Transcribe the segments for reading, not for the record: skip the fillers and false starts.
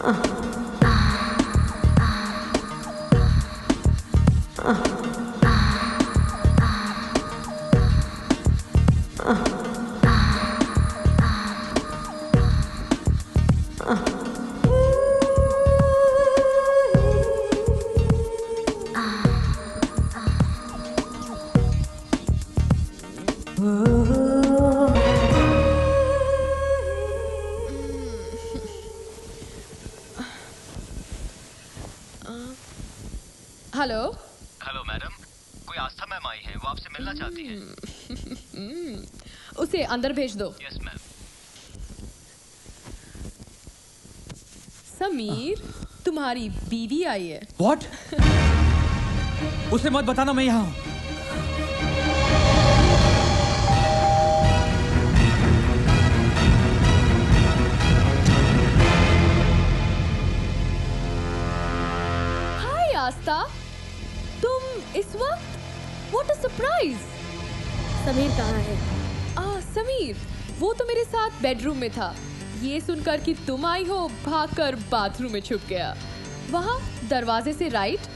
Hello hello madam, कोई आस्था ma'am आई है, वो आपसे मिलना चाहती हैं। उसे अंदर भेज दो। Yes ma'am. समीर, तुम्हारी बीवी आई है। व्हाट? उसे मत बताना मैं यहाँ हूँ। हाय आस्था, तुम इस वक्त? What a surprise. समीर कहाँ है? समीर, वो तो मेरे साथ बेडरूम में था। ये सुनकर कि तुम आई हो, भागकर बाथरूम में छुप गया। वहाँ दरवाजे से राइट।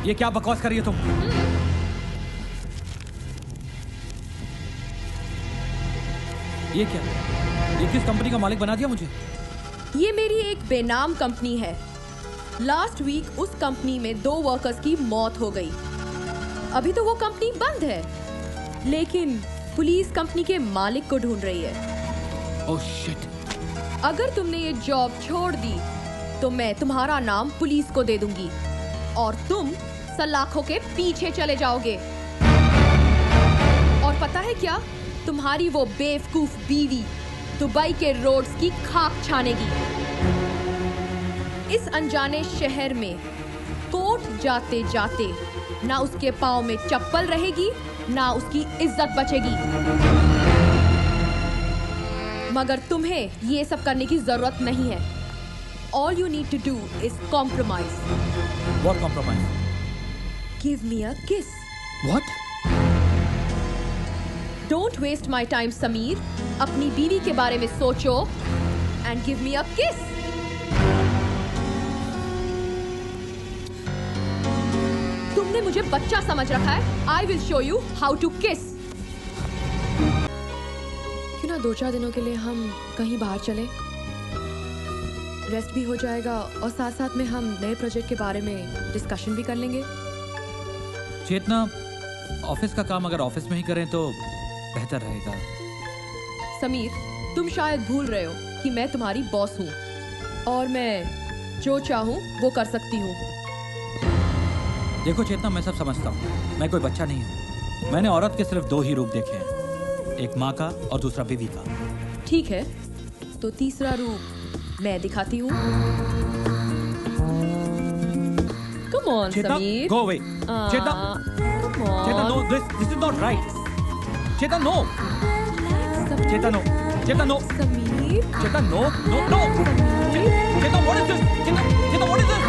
ये क्या बकवास कर रही हो तुम? ये क्या? ये किस कंपनी का मालिक बना दिया मुझे? ये मेरी एक बेनाम कंपनी है। लास्ट वीक उस कंपनी में 2 वर्कर्स की मौत हो गई। अभी तो वो कंपनी बंद है, लेकिन पुलिस कंपनी के मालिक को ढूंढ रही है। Oh shit. अगर तुमने ये जॉब छोड़ दी तो मैं तुम्हारा नाम पुलिस को दे दूंगी और तुम सलाखों के पीछे चले जाओगे। और पता है क्या? तुम्हारी वो बेवकूफ बीवी दुबई के रोड्स की खाक छानेगी। इस अनजाने शहर में कोर्ट जाते जाते ना उसके पाँव में चप्पल रहेगी, ना उसकी इज्जत बचेगी। मगर तुम्हें ये सब करने की जरूरत नहीं है। All you need to do is compromise. What compromise? Give me a kiss. What? Don't waste my time, Sameer. अपनी बीवी के बारे में सोचो and give me a kiss. तुमने मुझे बच्चा समझ रखा है। I will show you how to kiss. क्यों ना 2-4 दिनों के लिए हम कहीं बाहर चले? रेस्ट भी हो जाएगा और साथ साथ में हम नए प्रोजेक्ट के बारे में डिस्कशन भी कर लेंगे। चेतना, ऑफिस का काम अगर ऑफिस में ही करें तो बेहतर रहेगा। समीर, तुम शायद भूल रहे हो कि मैं तुम्हारी बॉस हूँ और मैं जो चाहूँ वो कर सकती हूँ। देखो चेतना, मैं सब समझता हूँ। मैं कोई बच्चा नहीं हूँ। मैंने औरत के सिर्फ 2 ही रूप देखे हैं, एक माँ का और दूसरा बीवी का। ठीक है, तो तीसरा रूप मैं दिखाती हूँ। Come on, Sameer. Go away. Chetna, Come on. Chetna, no, this is not right. Chetna, no. Chetna, no. Chetna, no. Sameer. Chetna, no, no, no. Chetna, what is this? Chetna, what is this?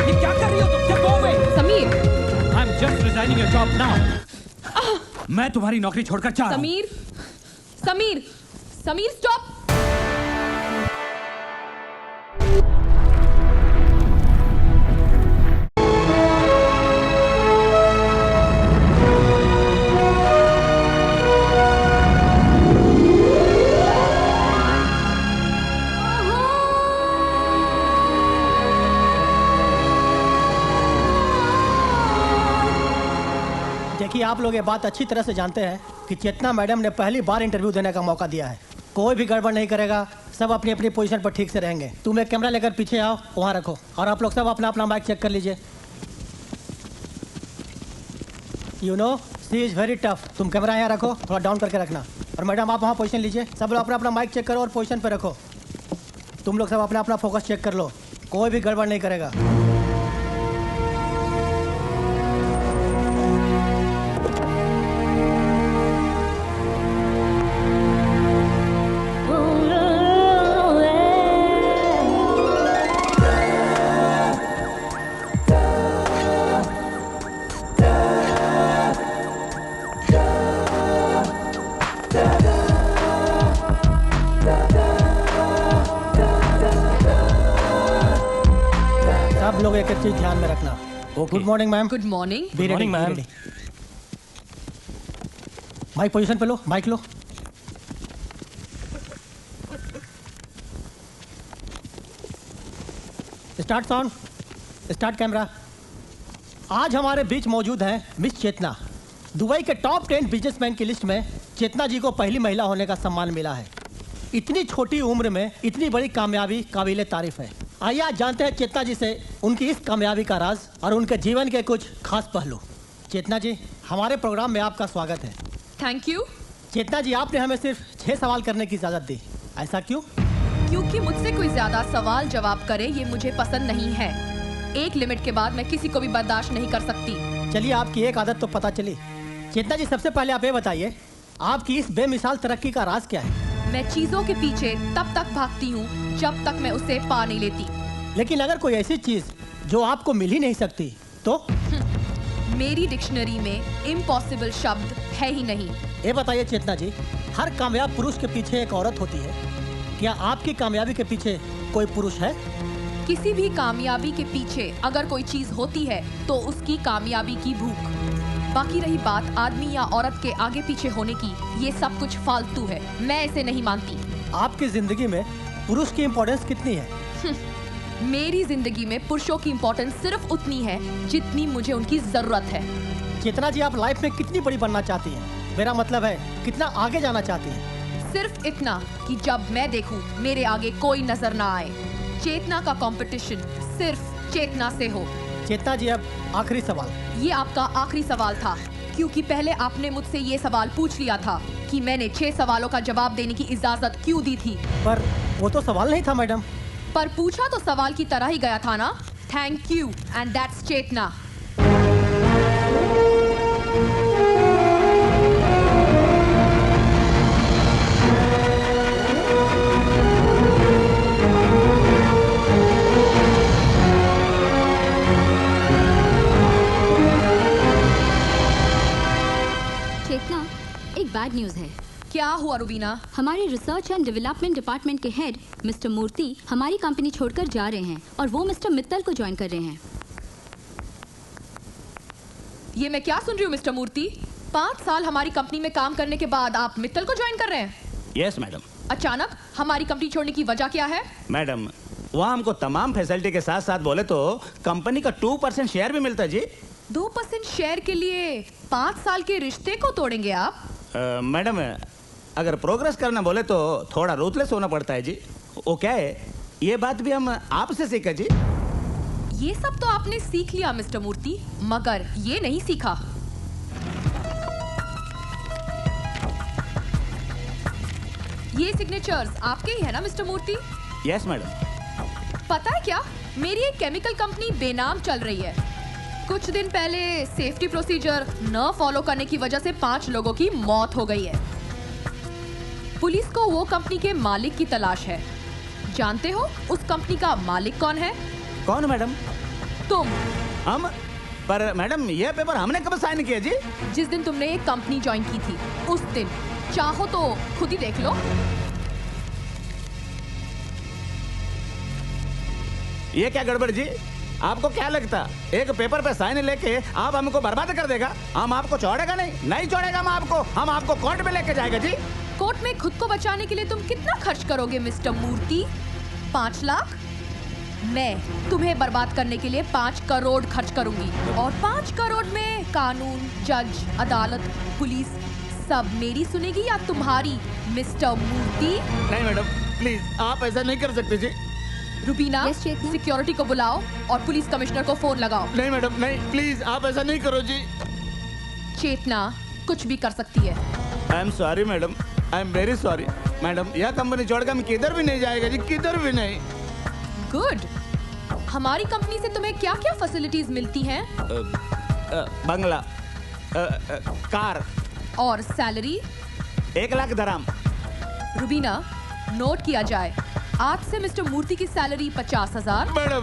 ये क्या कर रही हो तुम? Just go away. Sameer. I'm just resigning your job now. मैं तुम्हारी नौकरी छोड़कर जा रहा हूँ। समीर, समीर, समीर, स्टॉप। देखिए, आप लोग ये बात अच्छी तरह से जानते हैं कि चेतना मैडम ने पहली बार इंटरव्यू देने का मौका दिया है। कोई भी गड़बड़ नहीं करेगा, सब अपनी अपनी पोजीशन पर ठीक से रहेंगे। तुम एक कैमरा लेकर पीछे आओ, वहाँ रखो, और आप लोग सब अपना अपना माइक चेक कर लीजिए। You know she is very tough. तुम कैमरा यहाँ रखो, थोड़ा डाउन करके रखना। और मैडम आप वहाँ पोजीशन लीजिए। सब लोग अपना अपना माइक चेक करो और पोजीशन पे रखो। तुम लोग सब अपना अपना फोकस चेक कर लो, कोई भी गड़बड़ नहीं करेगा। सब लोग एक एक चीज ध्यान में रखना। Good morning ma'am. Good morning. Be ready ma'am. Mic position पे लो, माइक लो। Start sound, start camera. आज हमारे बीच मौजूद हैं मिस चेतना। दुबई के टॉप 10 बिजनेसमैन की लिस्ट में चेतना जी को पहली महिला होने का सम्मान मिला है। इतनी छोटी उम्र में इतनी बड़ी कामयाबी काबिले तारीफ है। आइए आज जानते हैं चेतना जी से उनकी इस कामयाबी का राज और उनके जीवन के कुछ खास पहलू। चेतना जी, हमारे प्रोग्राम में आपका स्वागत है। Thank you. चेतना जी, आपने हमें सिर्फ 6 सवाल करने की इजाजत दी, ऐसा क्यों? क्योंकि मुझसे कोई ज्यादा सवाल जवाब करे ये मुझे पसंद नहीं है। एक लिमिट के बाद मैं किसी को भी बर्दाश्त नहीं कर सकती। चलिए, आपकी एक आदत तो पता चली। चेतना जी, सबसे पहले आप ये बताइए, आपकी इस बेमिसाल तरक्की का राज क्या है? मैं चीजों के पीछे तब तक भागती हूँ जब तक मैं उसे पा नहीं लेती। लेकिन अगर कोई ऐसी चीज जो आपको मिल ही नहीं सकती तो? मेरी डिक्शनरी में इम्पॉसिबल शब्द है ही नहीं। ये बताइए चेतना जी, हर कामयाब पुरुष के पीछे एक औरत होती है। क्या आपकी कामयाबी के पीछे कोई पुरुष है? किसी भी कामयाबी के पीछे अगर कोई चीज होती है तो उसकी कामयाबी की भूख। बाकी रही बात आदमी या औरत के आगे पीछे होने की, ये सब कुछ फालतू है, मैं इसे नहीं मानती। आपकी जिंदगी में पुरुष की इम्पोर्टेंस कितनी है? मेरी जिंदगी में पुरुषों की इम्पोर्टेंस सिर्फ उतनी है जितनी मुझे उनकी जरूरत है। चेतना जी, आप लाइफ में कितनी बड़ी बनना चाहती हैं? मेरा मतलब है, कितना आगे जाना चाहती हैं? सिर्फ इतना कि जब मैं देखूं मेरे आगे कोई नजर ना आए। चेतना का कंपटीशन सिर्फ चेतना से हो। चेतना जी, अब आखिरी सवाल। ये आपका आखिरी सवाल था, क्योंकि पहले आपने मुझसे ये सवाल पूछ लिया था कि मैंने 6 सवालों का जवाब देने की इजाजत क्यों दी थी। पर वो तो सवाल नहीं था मैडम। पर पूछा तो सवाल की तरह ही गया था ना। थैंक यू एंड दैट्स चेतना। चेतना, एक बैड न्यूज़ है। क्या हुआ रुबीना? हमारे रिसर्च एंड डेवलपमेंट डिपार्टमेंट के हेड मिस्टर मूर्ति हमारी कंपनी छोड़कर जा रहे हैं और वो मिस्टर मित्तल को ज्वाइन कर रहे हैं। ये मैं क्या सुन रही हूँ मिस्टर मूर्ति? 5 साल हमारी कंपनी में काम करने के बाद आप मित्तल को ज्वाइन कर रहे हैं? Yes madam. अचानक हमारी कंपनी छोड़ने की वजह क्या है? मैडम, वहाँ हमको तमाम फैसिलिटी के साथ साथ बोले तो कंपनी का 2% शेयर भी मिलता है जी। 2% शेयर के लिए 5 साल के रिश्ते को तोड़ेंगे आप? मैडम, अगर प्रोग्रेस करना बोले तो थोड़ा रूथलेस होना पड़ता है जी। वो क्या है, ये बात भी हम आपसे सीखा जी। ये सब तो आपने सीख लिया मिस्टर मूर्ति, मगर ये नहीं सीखा। ये सिग्नेचर्स आपके ही है ना मिस्टर मूर्ति? Yes madam. पता है क्या, मेरी एक केमिकल कंपनी बेनाम चल रही है। कुछ दिन पहले सेफ्टी प्रोसीजर न फॉलो करने की वजह से 5 लोगों की मौत हो गई है। पुलिस को वो कंपनी के मालिक की तलाश है। जानते हो उस कंपनी का मालिक कौन है? कौन मैडम? तुम। हम? पर मैडम, ये पेपर हमने कब साइन किया जी? जिस दिन तुमने एक कंपनी ज्वाइन की थी उस दिन। चाहो तो खुद ही देख लो। ये क्या गड़बड़ जी? आपको क्या लगता एक पेपर पे साइन लेके आप हमको बर्बाद कर देगा? हम आपको छोड़ेगा नहीं छोड़ेगा हम आपको कोर्ट में लेके जाएगा जी। कोर्ट में खुद को बचाने के लिए तुम कितना खर्च करोगे मिस्टर मूर्ति? 5 लाख? मैं तुम्हें बर्बाद करने के लिए 5 करोड़ खर्च करूंगी, और 5 करोड़ में कानून, जज, अदालत, पुलिस सब मेरी सुनेगी या तुम्हारी मिस्टर मूर्ति? नहीं मैडम, प्लीज आप ऐसा नहीं कर सकते जी। रुबीना, Yes, चेतना। सिक्योरिटी को बुलाओ और पुलिस कमिश्नर को फोन लगाओ। नहीं मैडम, नहीं, प्लीज आप ऐसा नहीं करो जी। चेतना कुछ भी कर सकती है। आई am sorry madam, I am very sorry madam. यह कंपनी छोड़कर हम किधर भी नहीं जाएगा जी, किधर भी नहीं। गुड। हमारी कंपनी से तुम्हें क्या क्या फैसिलिटीज मिलती हैं? बंगला, कार और salary? 1 lakh dram. Rubina, note किया जाए, आज से मिस्टर मूर्ति की सैलरी 50,000। मैडम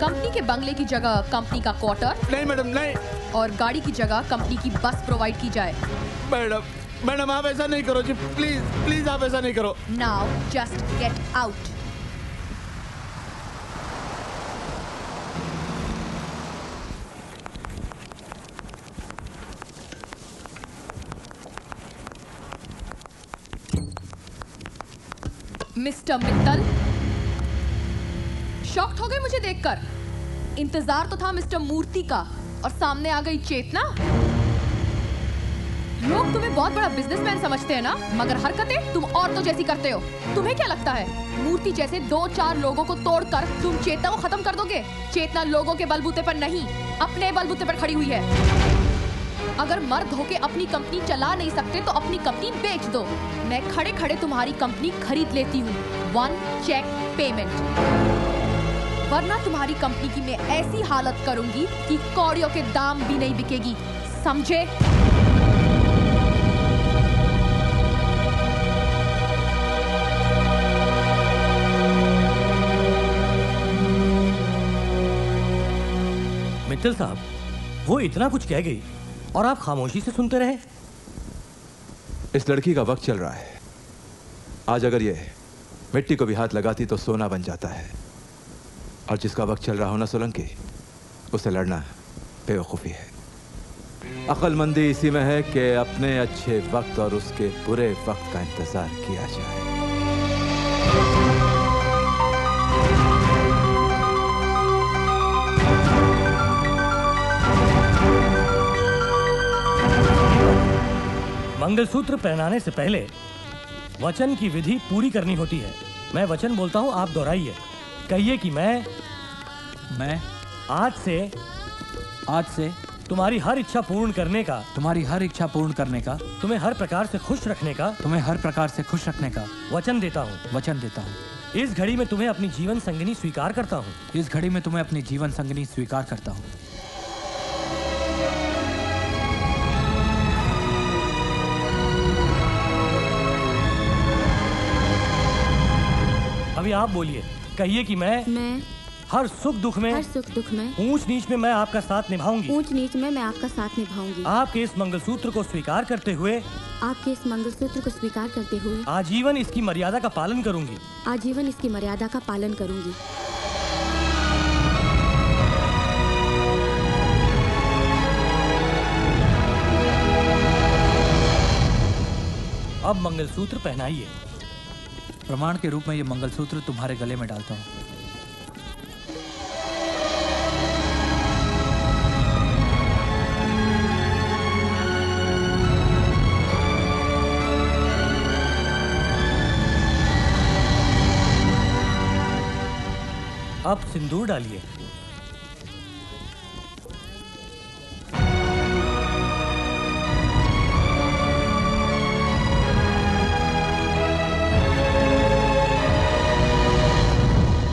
कंपनी के बंगले की जगह कंपनी का क्वार्टर, नहीं मैडम नहीं। और गाड़ी की जगह कंपनी की बस प्रोवाइड की जाए। मैडम मैडम आप ऐसा नहीं करो जी, प्लीज प्लीज आप ऐसा नहीं करो। Now just get out. Mister Mittal, shocked हो गए मुझे देखकर? इंतजार तो था मिस्टर मूर्ति का, और सामने आ गई चेतना। लोग तुम्हें बहुत बड़ा बिजनेसमैन समझते हैं ना, मगर हरकतें तुम औरतों जैसी करते हो। तुम्हें क्या लगता है मूर्ति जैसे 2-4 लोगों को तोड़कर तुम चेतना को खत्म कर दोगे? चेतना लोगों के बलबूते पर नहीं, अपने बलबूते पर खड़ी हुई है। अगर मर्द होके अपनी कंपनी चला नहीं सकते तो अपनी कंपनी बेच दो। मैं खड़े खड़े तुम्हारी कंपनी खरीद लेती हूँ, 1 चेक पेमेंट। वरना तुम्हारी कंपनी की मैं ऐसी हालत करूंगी कि कौड़ियों के दाम भी नहीं बिकेगी, समझे? मित्तल साहब, वो इतना कुछ कह गई और आप खामोशी से सुनते रहे। इस लड़की का वक्त चल रहा है। आज अगर ये मिट्टी को भी हाथ लगाती तो सोना बन जाता है, और जिसका वक्त चल रहा हो ना सोलंकी, उससे लड़ना बेवकूफ़ी है। अक्लमंदी इसी में है कि अपने अच्छे वक्त और उसके बुरे वक्त का इंतजार किया जाए। मंगलसूत्र पहनाने से पहले वचन की विधि पूरी करनी होती है। मैं वचन बोलता हूँ, आप दोहराइए। कहिए कि मैं आज से तुम्हारी हर इच्छा पूर्ण करने का, तुम्हें हर प्रकार से खुश रखने का वचन देता हूँ। इस घड़ी में तुम्हें अपनी जीवन संगिनी स्वीकार करता हूँ। अभी आप बोलिए, कहिए कि मैं हर सुख दुख में ऊंच नीच में मैं आपका साथ निभाऊंगी। आपके इस मंगलसूत्र को स्वीकार करते हुए आजीवन इसकी मर्यादा का पालन करूंगी। अब मंगलसूत्र पहनाइए। प्रमाण के रूप में ये मंगलसूत्र तुम्हारे गले में डालता हूँ। अब सिंदूर डालिए।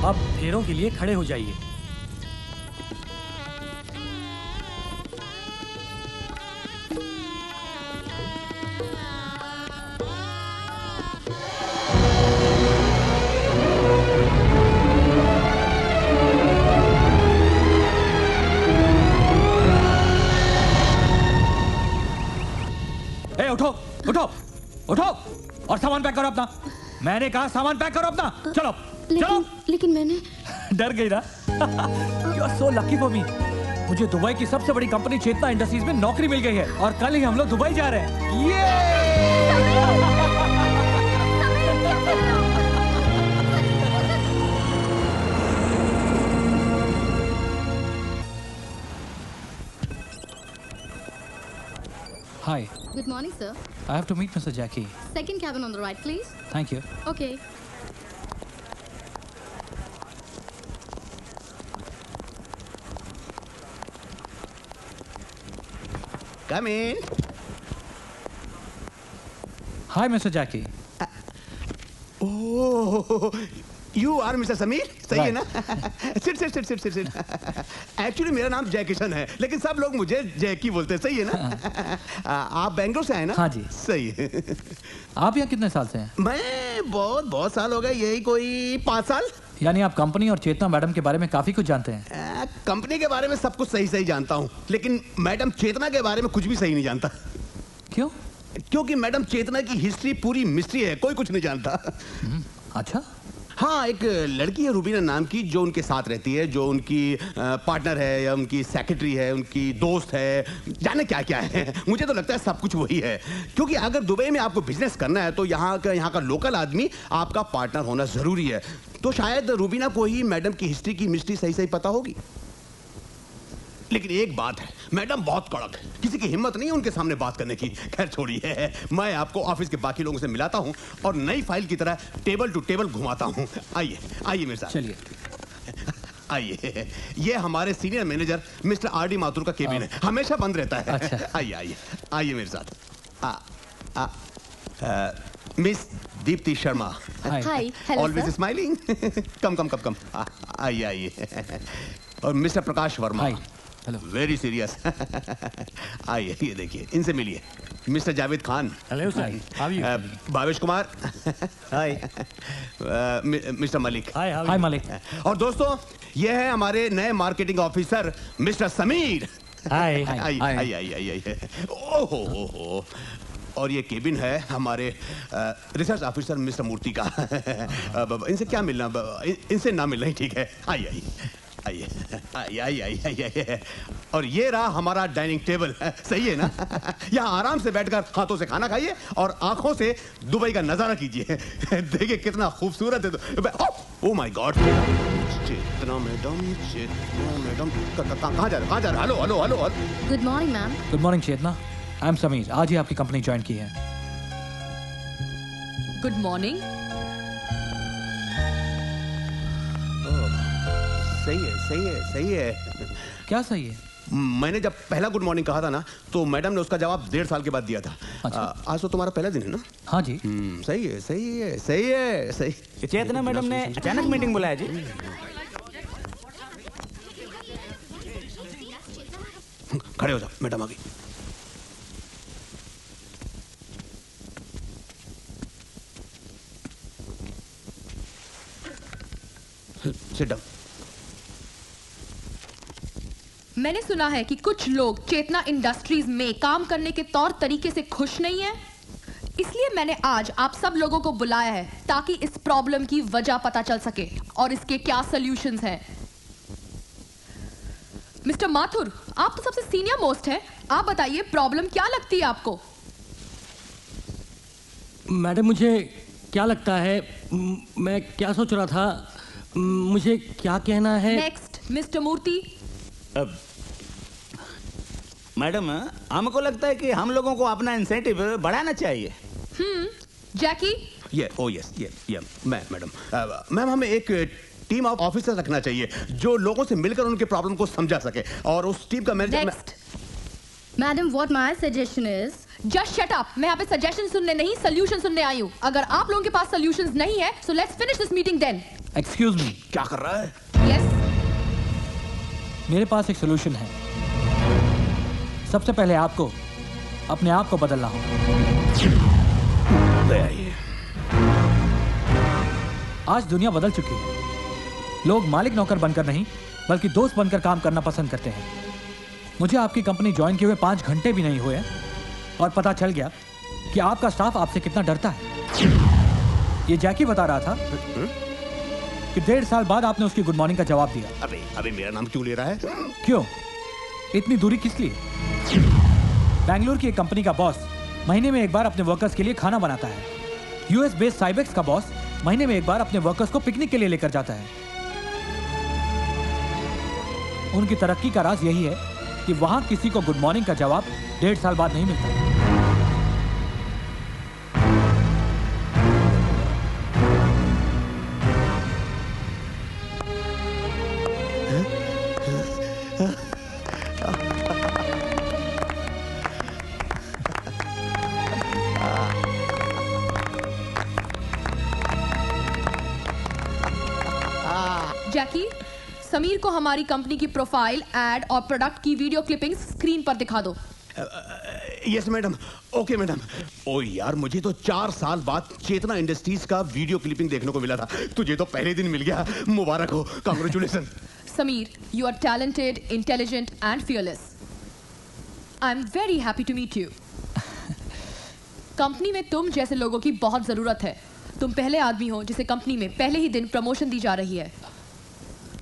अब फेरों के लिए खड़े हो जाइए। उठो उठो उठो और सामान पैक करो अपना। मैंने कहा सामान पैक करो अपना। चलो चलो। लेकिन मैंने डर गई ना? You are so lucky for me। मुझे दुबई की सबसे बड़ी कंपनी चेतना इंडस्ट्रीज में नौकरी मिल गई है और कल ही हम लोग दुबई जा रहे हैं। Hi. Good morning, sir. I have to meet Mr. Jackie. Second cabin on the right, please. Thank you. Okay. Come in. Hi mister Jackie. Oh, you are mister Sameer, सही है ना? Sit sit sit sit sit sit. Actually मेरा नाम जय किशन है, लेकिन सब लोग मुझे जैकी बोलते हैं, सही है ना? आप बैंगलोर से आए ना? हाँ जी। सही है। आप यहाँ कितने साल से हैं? मैं बहुत साल हो गए, यही कोई 5 साल। यानी आप कंपनी और चेतना मैडम के बारे में काफी कुछ जानते हैं। कंपनी के बारे में सब कुछ सही सही जानता हूँ, लेकिन मैडम चेतना के बारे में कुछ भी सही नहीं जानता। क्यों? क्योंकि मैडम चेतना की हिस्ट्री पूरी मिस्ट्री है, कोई कुछ नहीं जानता। अच्छा। हाँ, एक लड़की है रूबीना नाम की, जो उनके साथ रहती है, जो उनकी पार्टनर है या उनकी सेक्रेटरी है, उनकी दोस्त है, जाने क्या क्या है। मुझे तो लगता है सब कुछ वही है, क्योंकि अगर दुबई में आपको बिजनेस करना है तो यहाँ का लोकल आदमी आपका पार्टनर होना जरूरी है। तो शायद रूबीना को ही मैडम की हिस्ट्री की मिस्ट्री सही सही पता होगी। लेकिन एक बात है, मैडम बहुत कड़क है, किसी की हिम्मत नहीं है उनके सामने बात करने की। खैर छोड़िए, मैं आपको ऑफिस के बाकी लोगों से मिलाता हूँ और नई फाइल की तरह टेबल टू टेबल घुमाता हूँ। आइए आइए मेरे साथ, चलिए। आइए, ये हमारे senior manager mister R D Mathur का केबिन है, हमेशा बंद रहता है। अच्छा। आइए आइए आइए मेरे साथ। Miss Deepti Sharma. Hi, hello always sir. Smiling. Come come come come. आइए आइए। और mister Prakash Verma. Hi. Hello. Very serious. आइए, ये देखिए, इनसे मिलिए। Mister Javed Khan. Hello sir. Bhavesh Kumar. Hi. Mister Malik. Hi Malik. और दोस्तों, ये है हमारे नए marketing officer mister Sameer. Hi. आइए आइए आइए आइए। ओहो, और ये केबिन है हमारे रिसर्च ऑफिसर मिस्टर मूर्ति का। इनसे क्या मिलना, इनसे ना मिलना ही ठीक है। आइए आइए आइए आइए आइए आइए आइए। और ये रहा हमारा डाइनिंग टेबल, सही है ना? यहाँ आराम से बैठकर हाथों से खाना खाइए और आंखों से दुबई का नजारा कीजिए। देखिए कितना खूबसूरत है। Oh my God, Chetna madam, कहाँ जा रहे? Hello hello hello. Good morning ma'am. Good morning Chetna, I am Sameer, आज ही आपकी कंपनी ज्वाइन की है। Good morning. सही है सही है सही है। क्या सही है? मैंने जब पहला गुड मॉर्निंग कहा था ना, तो मैडम ने उसका जवाब 1.5 साल के बाद दिया था। अच्छा। आज तो तुम्हारा पहला दिन है ना? हाँ जी। सही है सही है सही है सही। चेतना मैडम ने अचानक मीटिंग बुलाया जी। खड़े हो जाओ, मैडम आ गई। Sit down. मैंने सुना है कि कुछ लोग चेतना इंडस्ट्रीज में काम करने के तौर तरीके से खुश नहीं है, इसलिए मैंने आज आप सब लोगों को बुलाया है ताकि इस प्रॉब्लम की वजह पता चल सके और इसके क्या सॉल्यूशंस हैं। मिस्टर माथुर, आप तो सबसे सीनियर मोस्ट हैं, आप बताइए प्रॉब्लम क्या लगती है आपको? मैडम, मुझे क्या लगता है, मैं क्या सोच रहा था, मुझे क्या कहना है। नेक्स्ट मिस्टर मूर्ति। मैडम, हमको लगता है कि हम लोगों को अपना इंसेंटिव बढ़ाना चाहिए। जैकी। मैम, हमें एक टीम ऑफ ऑफिसर रखना चाहिए जो लोगों से मिलकर उनके प्रॉब्लम को समझा सके, और उस टीम का manager. Next. Madam, what my suggestion is, just shut up. मैं यहाँ पे सजेशन सुनने नहीं, सोल्यूशन सुनने आई हूँ। अगर आप लोगों के पास सोल्यूशंस नहीं है, so let's finish this meeting then. Excuse me. क्या कर रहा है? यस। मेरे पास एक सोल्यूशन है। सबसे पहले आपको अपने आप को बदलना होगा। ले आइए। आज दुनिया बदल चुकी है। लोग मालिक नौकर बनकर नहीं, बल्कि दोस्त बनकर काम करना पसंद करते हैं। मुझे आपकी कंपनी ज्वाइन किए हुए 5 घंटे भी नहीं हुए और पता चल गया कि आपका स्टाफ आपसे कितना डरता है। ये जैकी बता रहा था कि 1.5 साल बाद आपने उसकी गुड मॉर्निंग का जवाब दिया। अबे मेरा नाम क्यों ले रहा है? क्यों? इतनी दूरी किस लिए? बेंगलुरु की एक कंपनी का बॉस महीने में एक बार अपने वर्कर्स के लिए खाना बनाता है। यूएस बेस्ड साइबेक्स का बॉस महीने में एक बार अपने वर्कर्स को पिकनिक के लिए लेकर जाता है। उनकी तरक्की का राज यही है कि वहां किसी को गुड मॉर्निंग का जवाब 1.5 साल बाद नहीं मिलता। जैकी, समीर को हमारी कंपनी की प्रोफाइल, एड और प्रोडक्ट की वीडियो क्लिपिंग स्क्रीन पर दिखा दो। Yes madam, okay madam. Oh यार, मुझे तो 4 साल बाद चेतना इंडस्ट्रीज का वीडियो क्लिपिंग देखने को मिला था, तुझे तो पहले दिन मिल गया। मुबारक हो, congratulation. Sameer, you are talented, intelligent and fearless. I'm very happy to meet you. Company में तुम जैसे लोगों की बहुत जरूरत है। तुम पहले आदमी हो जिसे कंपनी में पहले ही दिन प्रमोशन दी जा रही है।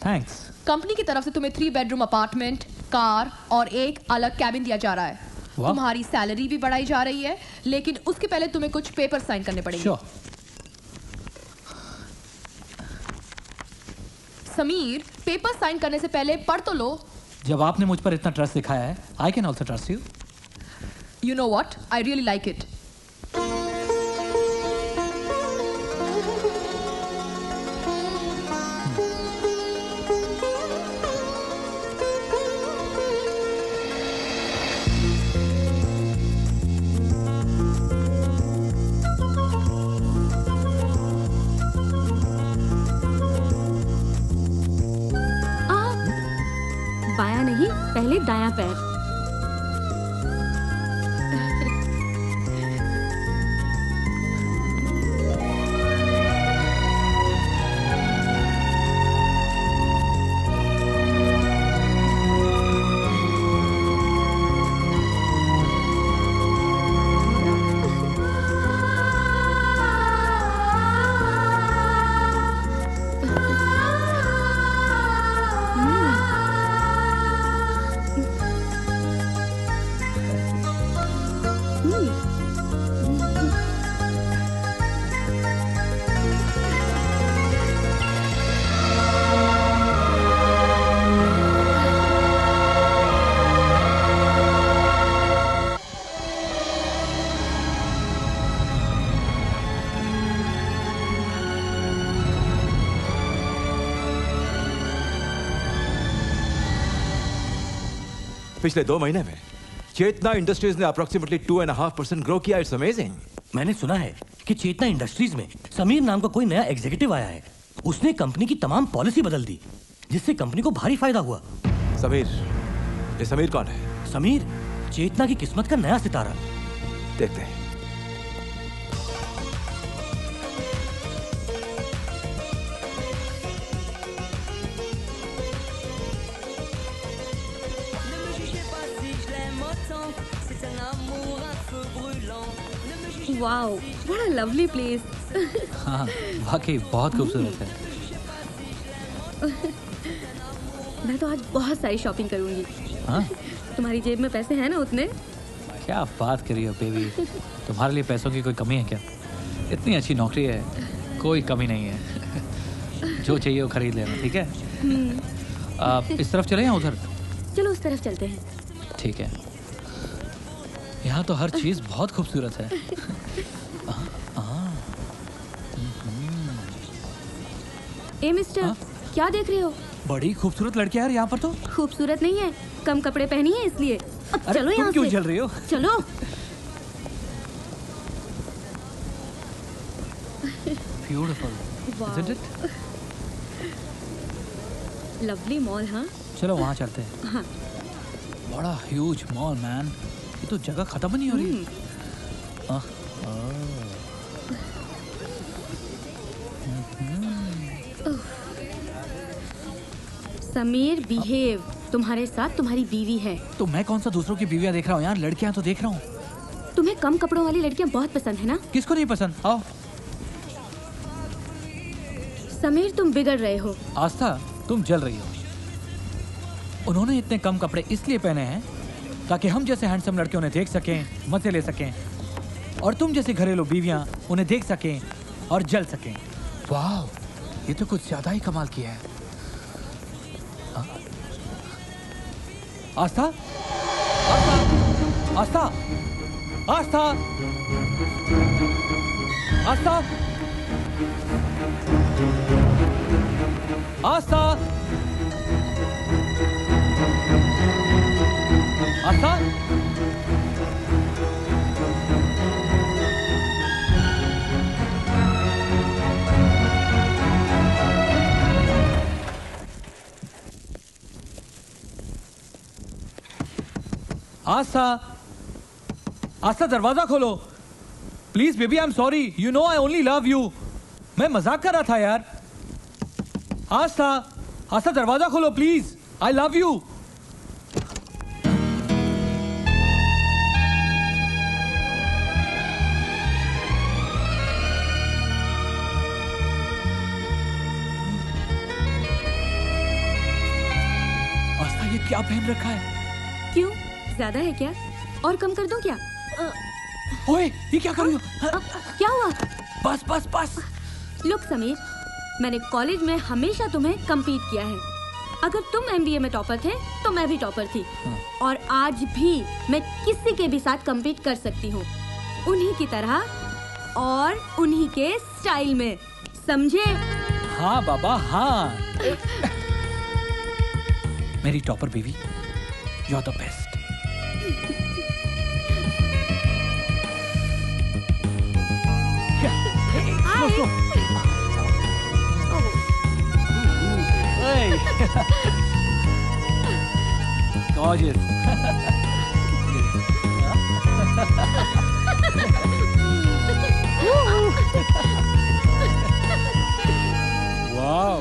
थैंक्स। कंपनी की तरफ से तुम्हें 3 बेडरूम अपार्टमेंट, कार और एक अलग कैबिन दिया जा रहा है। वाह। तुम्हारी सैलरी भी बढ़ाई जा रही है, लेकिन उसके पहले तुम्हें कुछ पेपर साइन करने पड़ेंगे। Sure. समीर, पेपर साइन करने से पहले पढ़ तो लो। जब आपने मुझ पर इतना ट्रस्ट दिखाया है, I can also trust you. You know what? I really like it. बायां नहीं, पहले दायां पैर। पिछले 2 महीने में चेतना इंडस्ट्रीज ने अप्रोक्सीमेटली 2.5% ग्रो किया। It's amazing. मैंने सुना है कि चेतना इंडस्ट्रीज में समीर नाम का कोई नया एग्जीक्यूटिव आया है। उसने कंपनी की तमाम पॉलिसी बदल दी, जिससे कंपनी को भारी फायदा हुआ। समीर? ये समीर कौन है? समीर चेतना की किस्मत का नया सितारा। देखते हैं। Wow, what a lovely place. हाँ, वाकई बहुत खूबसूरत है। मैं तो आज बहुत सारी शॉपिंग करूंगी। हाँ? तुम्हारी जेब में पैसे हैं ना उतने? क्या बात कर रही हो बेबी? तुम्हारे लिए पैसों की कोई कमी है क्या? इतनी अच्छी नौकरी है, कोई कमी नहीं है। जो चाहिए वो खरीद लेना, ठीक है? आप इस तरफ चले या उधर? चलो उस तरफ चलते हैं। ठीक है। यहाँ तो हर चीज बहुत खूबसूरत है। ए मिस्टर, क्या देख रहे हो? बड़ी खूबसूरत लड़की है यार यहाँ पर तो। खूबसूरत नहीं है, कम कपड़े पहनी है इसलिए। अब चलो यहाँ से। क्यों चल रही हो? चलो। Beautiful, isn't it? Lovely mall. हाँ चलो वहाँ चलते हैं। हाँ। बड़ा ह्यूज मॉल मैन, ये तो जगह खत्म नहीं हो रही। समीर बिहेव, तुम्हारे साथ तुम्हारी बीवी है। तो मैं कौन सा दूसरों की बीवियां देख रहा हूँ यार, लड़कियां तो देख रहा हूँ। तुम्हें कम कपड़ों वाली लड़कियां बहुत पसंद है ना? किसको नहीं पसंद? आओ। समीर तुम बिगड़ रहे हो। आस्था तुम जल रही हो। उन्होंने इतने कम कपड़े इसलिए पहने हैं ताकि हम जैसे हैंडसम लड़के उन्हें देख सकें, मजे ले सकें, और तुम जैसे घरेलू बीवियां उन्हें देख सकें और जल सकें। वाह, ये तो कुछ ज्यादा ही कमाल किया है। आस्था, आस्था, आस्था, आस्था, आस्था, आस्था, आस्था दरवाजा खोलो please baby, I am sorry, you know I only love you. मैं मजाक कर रहा था यार। आस्था दरवाजा खोलो प्लीज, आई लव यू। आस्था ये क्या पहन रखा है? क्यों, ज्यादा है क्या? और कम कर दूं क्या? ओए ये क्या कर रही हो? क्या हुआ? बस। लुक समीर, मैंने कॉलेज में हमेशा तुम्हें कम्पीट किया है। अगर तुम MBA में टॉपर थे तो मैं भी टॉपर थी, और आज भी मैं किसी के भी साथ कम्पीट कर सकती हूँ, उन्हीं की तरह और उन्हीं के स्टाइल में, समझे? हाँ बाबा हाँ। मेरी topper baby, you are the best. Gorgeous. Wow.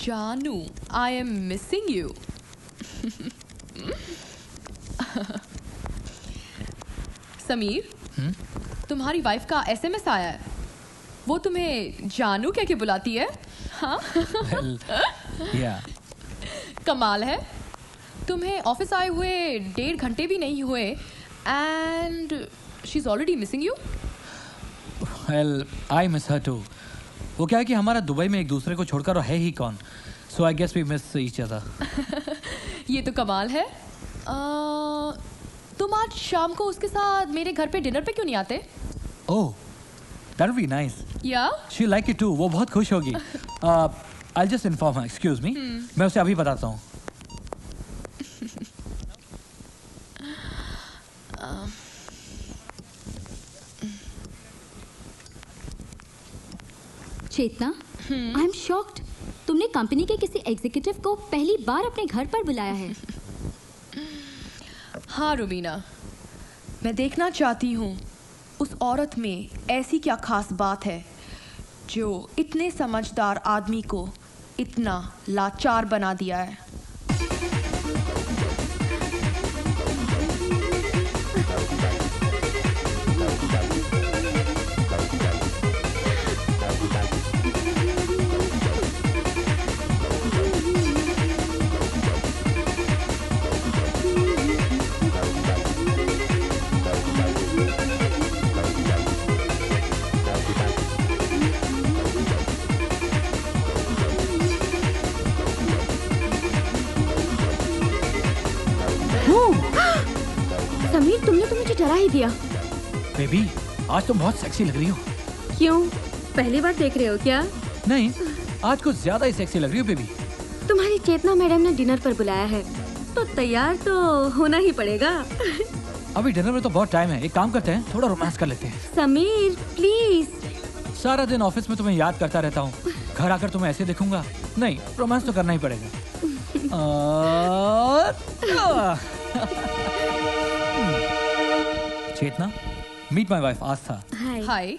जानू, I am missing you. Sameer, तुम्हारी वाइफ का SMS आया है। वो तुम्हें जानू कह के बुलाती है? हाँ? Yeah. कमाल है। तुम्हें ऑफिस आए हुए 1.5 घंटे भी नहीं हुए and she's already missing you? Well, I miss her too. वो क्या है कि हमारा दुबई में एक दूसरे को छोड़कर है ही कौन, so I guess we miss each other. ये तो कमाल है। तुम आज शाम को उसके साथ मेरे घर पे डिनर पे क्यों नहीं आते? Oh, that would be nice. Yeah? She'll like it too. वो बहुत खुश होगी. I'll just inform her. Excuse me. मैं उसे अभी बताता हूँ. चेतना, आई एम शॉक्ड। तुमने कंपनी के किसी एग्जीक्यूटिव को पहली बार अपने घर पर बुलाया है। हाँ रुबीना, मैं देखना चाहती हूँ उस औरत में ऐसी क्या खास बात है जो इतने समझदार आदमी को इतना लाचार बना दिया है। समीर, तुमने तो मुझे डरा ही दिया। बेबी, आज तुम बहुत सेक्सी लग रही हो। क्यों, पहली बार देख रहे हो क्या? नहीं, आज कुछ ज्यादा ही सेक्सी लग रही हो बेबी। तुम्हारी चेतना मैडम ने डिनर पर बुलाया है तो तैयार तो होना ही पड़ेगा। अभी डिनर में तो बहुत टाइम है, एक काम करते हैं, थोड़ा रोमांस कर लेते हैं। समीर प्लीज। सारा दिन ऑफिस में तुम्हें याद करता रहता हूँ, घर आकर तुम्हें ऐसे देखूंगा? नहीं, रोमांस तो करना ही पड़ेगा। चेतना, मीट माय वाइफ आस्था। हाय।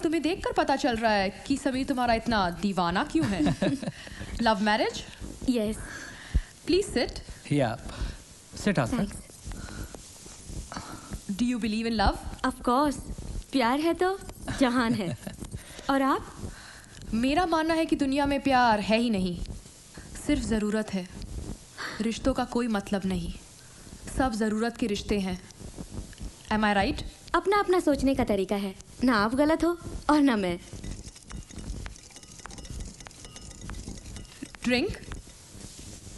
तुम्हें देखकर पता चल रहा है कि समीर तुम्हारा इतना दीवाना क्यों है। Love marriage? Yes. Please sit. Ya, sit Aastha. Do you believe in love? Of course, प्यार है तो जहान है। और आप? मेरा मानना है कि दुनिया में प्यार है ही नहीं, सिर्फ ज़रूरत है। रिश्तों का कोई मतलब नहीं, सब ज़रूरत के रिश्ते हैं। Am I right? अपना अपना सोचने का तरीका है, ना आप गलत हो और ना मैं। ड्रिंक?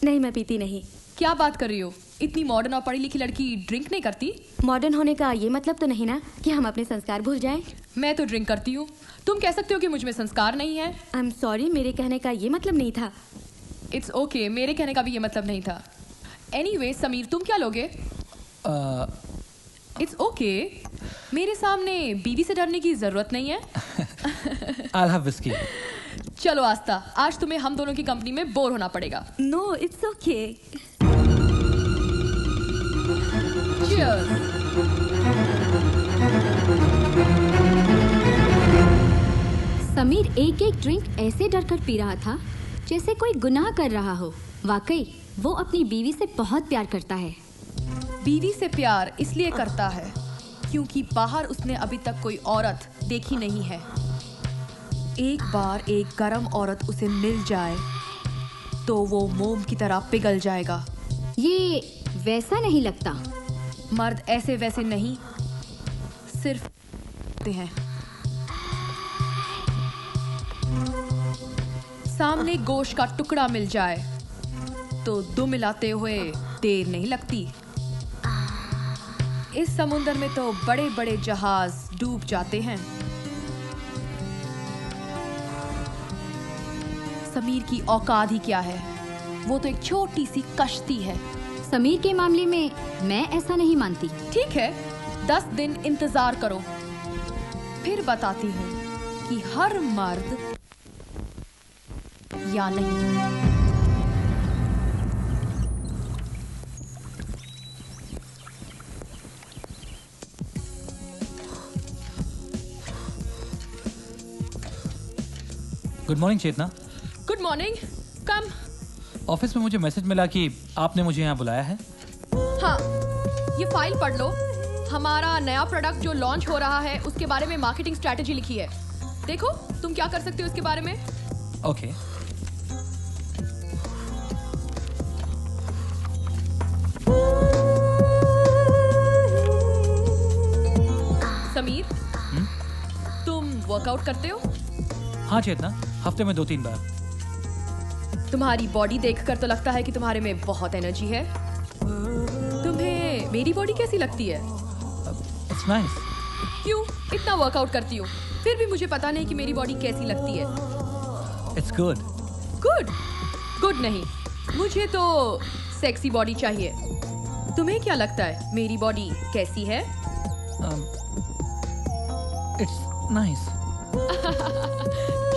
नहीं, मैं पीती नहीं। क्या बात कर रही हो? इतनी मॉडर्न और पढ़ी लिखी लड़की ड्रिंक नहीं करती? मॉडर्न होने का ये मतलब तो नहीं ना कि हम अपने संस्कार भूल जाएं। मैं तो ड्रिंक करती हूँ, तुम कह सकते हो कि मुझ में संस्कार नहीं है। आई एम सॉरी, मेरे कहने का ये मतलब नहीं था। इट्स ओके, मेरे कहने का भी ये मतलब नहीं था। एनीवे समीर, तुम क्या लोगे? इट्स ओके, मेरे सामने बीवी से डरने की जरूरत नहीं है। I'll have whiskey. चलो आस्था, आज तुम्हें हम दोनों की कंपनी में बोर होना पड़ेगा। No, it's okay. Cheers. Sameer एक एक ड्रिंक ऐसे डर कर पी रहा था जैसे कोई गुनाह कर रहा हो। वाकई वो अपनी बीवी से बहुत प्यार करता है। बीवी से प्यार इसलिए करता है क्योंकि बाहर उसने अभी तक कोई औरत देखी नहीं है। एक बार एक गरम औरत उसे मिल जाए तो वो मोम की तरह पिघल जाएगा। ये वैसा नहीं लगता। मर्द ऐसे वैसे नहीं, सिर्फ हैं। सामने गोश्त का टुकड़ा मिल जाए तो दुम मिलाते हुए देर नहीं लगती। इस समुंदर में तो बड़े बड़े जहाज डूब जाते हैं। समीर की औकात ही क्या है, वो तो एक छोटी सी कश्ती है। समीर के मामले में मैं ऐसा नहीं मानती। ठीक है, 10 दिन इंतजार करो, फिर बताती हूँ कि हर मर्द या नहीं। Good morning Chetna. Good morning, कम। ऑफिस में मुझे मैसेज मिला कि आपने मुझे यहाँ बुलाया है। हाँ, ये फाइल पढ़ लो। हमारा नया प्रोडक्ट जो लॉन्च हो रहा है उसके बारे में मार्केटिंग स्ट्रेटेजी लिखी है। देखो तुम क्या कर सकते हो इसके बारे में। ओके। समीर, तुम वर्कआउट करते हो? हाँ चेतना, हफ्ते में 2-3 बार। तुम्हारी बॉडी देखकर तो लगता है कि तुम्हारे में बहुत एनर्जी है। तुम्हें मेरी बॉडी कैसी लगती है? It's nice. क्यों इतना वर्कआउट करती हूँ फिर भी मुझे पता नहीं कि मेरी बॉडी कैसी लगती है। It's good. गुड? गुड नहीं, मुझे तो सेक्सी बॉडी चाहिए। तुम्हें क्या लगता है मेरी बॉडी कैसी है? It's nice.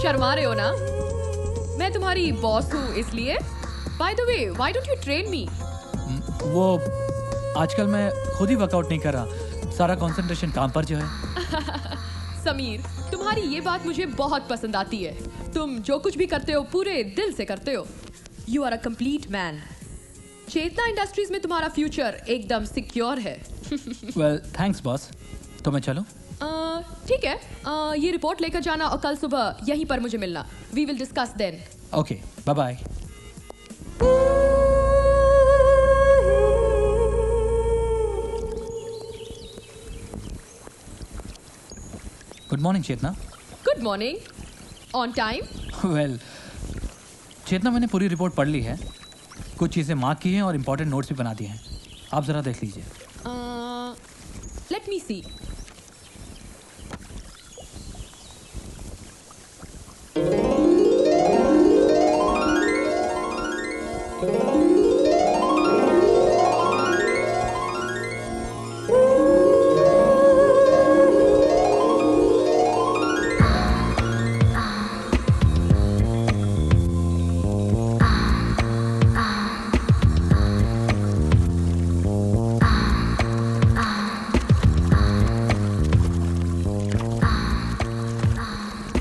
शर्मा रहे हो ना? मैं तुम्हारी बॉस हूँ इसलिए। By the way, why don't you train me? वो आजकल मैं खुद ही वर्कआउट नहीं कर रहा, सारा कंसंट्रेशन काम पर जो है। समीर, तुम्हारी ये बात मुझे बहुत पसंद आती है। तुम जो कुछ भी करते हो पूरे दिल से करते हो। You are a complete man. Chetna industries में तुम्हारा फ्यूचर एकदम सिक्योर है। Well thanks boss. तो मैं चलूं? ठीक है, ये रिपोर्ट लेकर जाना और कल सुबह यहीं पर मुझे मिलना। We will discuss then. Okay, bye bye. Good morning Chetna. Good morning. On time? Well Chetna, मैंने पूरी रिपोर्ट पढ़ ली है, कुछ चीज़ें मार्क की हैं और इम्पोर्टेंट नोट्स भी बना दिए हैं। आप ज़रा देख लीजिए। लेट मी सी।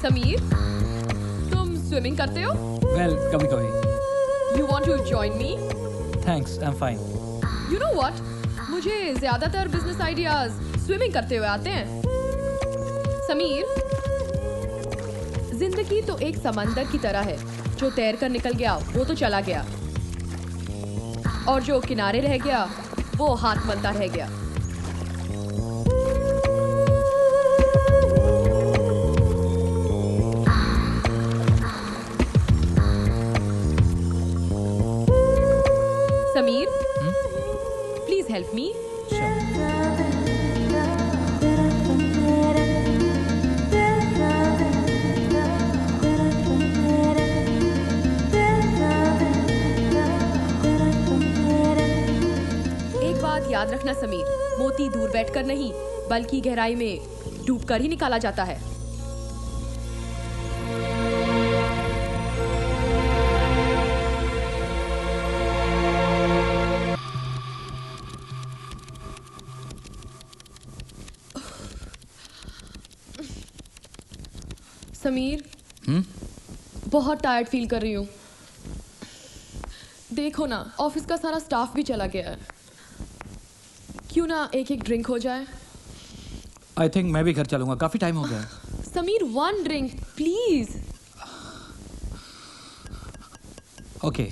समीर, तुम स्विमिंग करते हो? वेल कभी कभी। You want to join me? Thanks, I am fine. You know what, मुझे ज्यादातर बिजनेस आइडियाज स्विमिंग करते हुए आते हैं। समीर, जिंदगी तो एक समंदर की तरह है, जो तैर कर निकल गया वो तो चला गया, और जो किनारे रह गया वो हाथ मलता रह गया। समीर, रखना समीर, मोती दूर बैठकर नहीं बल्कि गहराई में डूबकर ही निकाला जाता है। समीर, बहुत टायर्ड फील कर रही हूँ। देखो ना, ऑफिस का सारा स्टाफ भी चला गया है। क्यों ना एक एक ड्रिंक हो जाए? आई थिंक मैं भी घर चलूंगा, काफी टाइम हो गया है। Sameer, 1 drink please. Okay.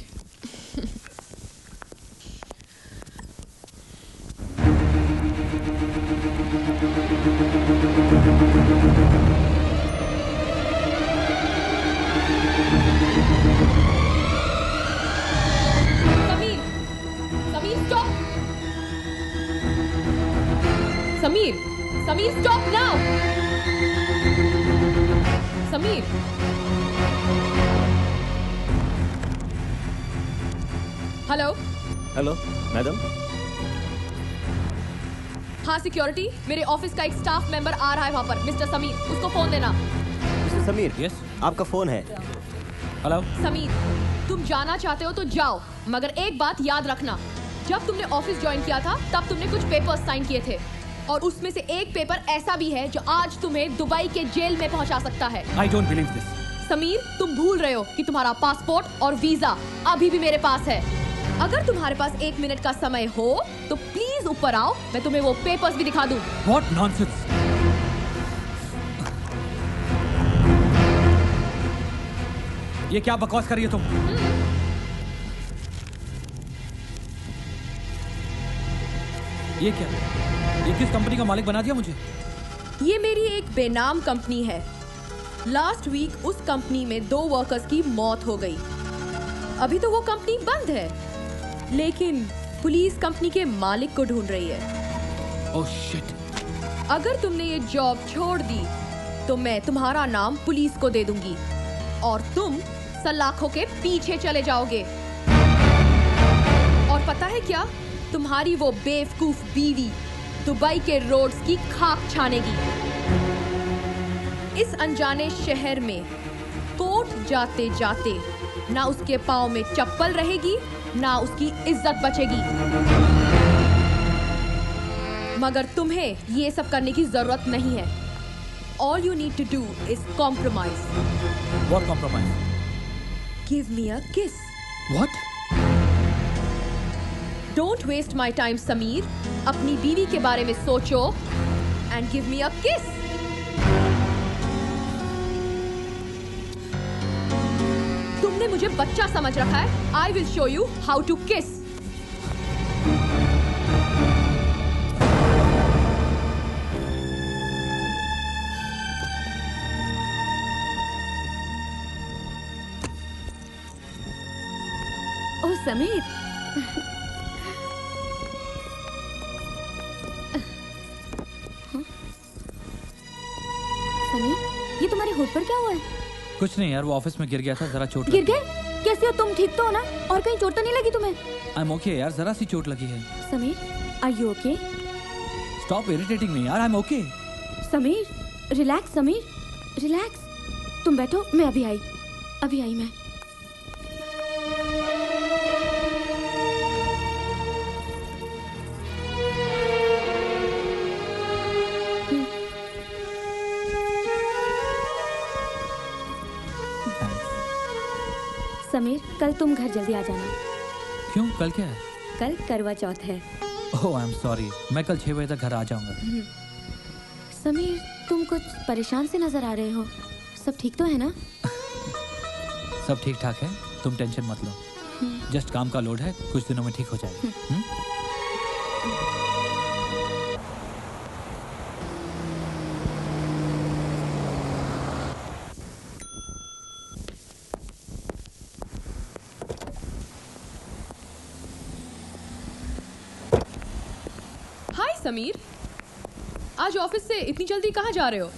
Sameer, Sameer stop now. Sameer, hello. Hello madam. हाँ सिक्योरिटी, मेरे ऑफिस का एक स्टाफ मेंबर आ रहा है वहाँ पर, मिस्टर समीर, उसको फोन देना। मिस्टर समीर, यस, आपका फोन है। हेलो। समीर, तुम जाना चाहते हो तो जाओ, मगर एक बात याद रखना, जब तुमने ऑफिस ज्वाइन किया था तब तुमने कुछ पेपर्स साइन किए थे और उसमें से एक पेपर ऐसा भी है जो आज तुम्हें दुबई के जेल में पहुंचा सकता है। I don't believe this. Sameer, तुम भूल रहे हो कि तुम्हारा पासपोर्ट और वीजा अभी भी मेरे पास है। अगर तुम्हारे पास 1 मिनट का समय हो तो प्लीज ऊपर आओ, मैं तुम्हें वो पेपर्स भी दिखा दूं। What nonsense! ये क्या बकवास कर रही हो तुम? ये क्या? ये किस कंपनी का मालिक बना दिया मुझे? ये मेरी एक बेनाम कंपनी है। लास्ट वीक उस कंपनी में 2 वर्कर्स की मौत हो गई। अभी तो वो कंपनी बंद है, लेकिन पुलिस कंपनी के मालिक को ढूंढ रही है। Oh shit! अगर तुमने ये जॉब छोड़ दी तो मैं तुम्हारा नाम पुलिस को दे दूंगी और तुम सलाखों के पीछे चले जाओगे। और पता है क्या? तुम्हारी वो बेवकूफ बीवी दुबई के रोड्स की खाक छानेगी। इस अनजाने शहर में कोर्ट जाते जाते ना उसके पाँव में चप्पल रहेगी, ना उसकी इज्जत बचेगी। मगर तुम्हें ये सब करने की जरूरत नहीं है। All you need to do is compromise. What compromise? Give me a kiss. What? Don't waste my time, Sameer. अपनी बीवी के बारे में सोचो and give me a kiss. तुमने मुझे बच्चा समझ रखा है। I will show you how to kiss. ओह समीर, समीर, ये तुम्हारे होठ पर क्या हुआ है? कुछ नहीं यार, वो ऑफिस में गिर गया था, जरा चोट गिर गए? कैसे हो तुम? ठीक तो हो ना? और कहीं चोट तो नहीं लगी तुम्हें? आई एम ओके यार, जरा सी चोट लगी है। Sameer, are you okay? Stop irritating me यार, I am okay. Sameer, relax Sameer, relax. तुम बैठो, मैं अभी आई मैं। समीर, कल तुम घर जल्दी आ जाना। क्यों, कल क्या है? कल करवा चौथ है। ओह आई एम सॉरी, मैं कल 6 बजे तक घर आ जाऊंगा। समीर, तुम कुछ परेशान से नजर आ रहे हो। सब ठीक तो है ना? सब ठीक ठाक है, तुम टेंशन मत लो। जस्ट काम का लोड है, कुछ दिनों में ठीक हो जाएगा। हाय समीर, आज ऑफिस से इतनी जल्दी कहाँ जा रहे हो?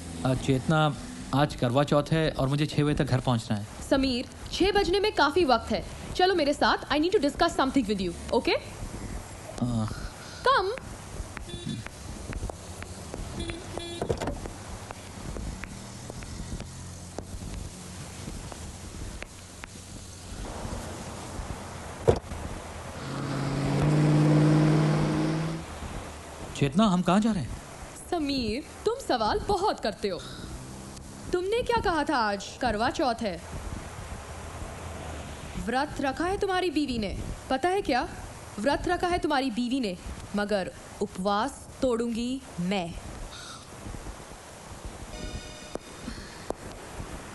चेतना, आज करवा चौथ है और मुझे 6 बजे तक घर पहुंचना है। समीर, 6 बजने में काफी वक्त है। चलो मेरे साथ, I need to discuss something with you, okay? Come. Chetna, हम कहाँ जा रहे हैं? समीर, तुम सवाल बहुत करते हो। तुमने क्या कहा था आज करवा चौथ है? व्रत रखा है तुम्हारी बीवी ने। पता है क्या, व्रत रखा है तुम्हारी बीवी ने, मगर उपवास तोड़ूंगी मैं।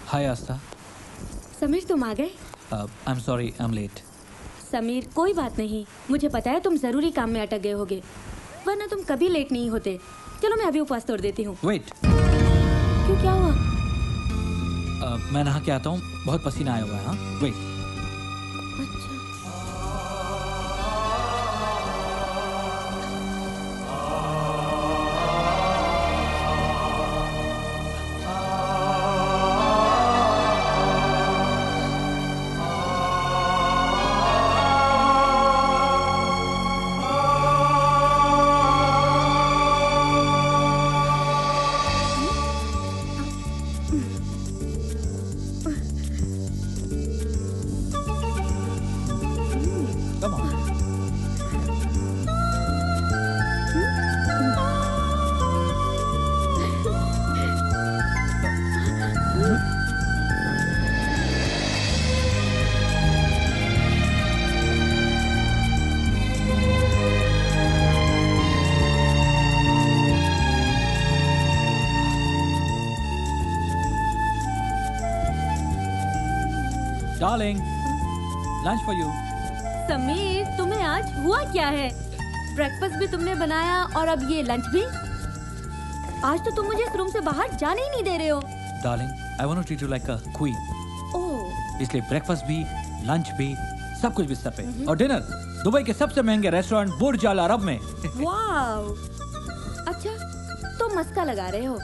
हाय आस्था। समीर तुम आ गए? I am sorry, I am late. Sameer कोई बात नहीं, मुझे पता है तुम जरूरी काम में अटक गए होगे, वरना तुम कभी लेट नहीं होते। चलो मैं अभी उपवास तोड़ देती हूँ। वेट। क्यों, क्या हुआ? मैं नहा के आता हूँ, बहुत पसीना आया हुआ है। हाँ wait. Darling, lunch for you. Sameer, तुम्हें आज हुआ क्या है? ब्रेकफास्ट भी तुमने बनाया और अब ये लंच भी? आज तो तुम मुझे इस रूम से बाहर जाने ही नहीं दे रहे हो। Darling, I want to treat you like a queen. Oh. इसलिए ब्रेकफास्ट भी, लंच भी, सब कुछ बिस्तर पे, और डिनर दुबई के सबसे महंगे रेस्टोरेंट बुर्ज अल अरब में। वाओ। अच्छा, तो मस्का लगा रहे हो?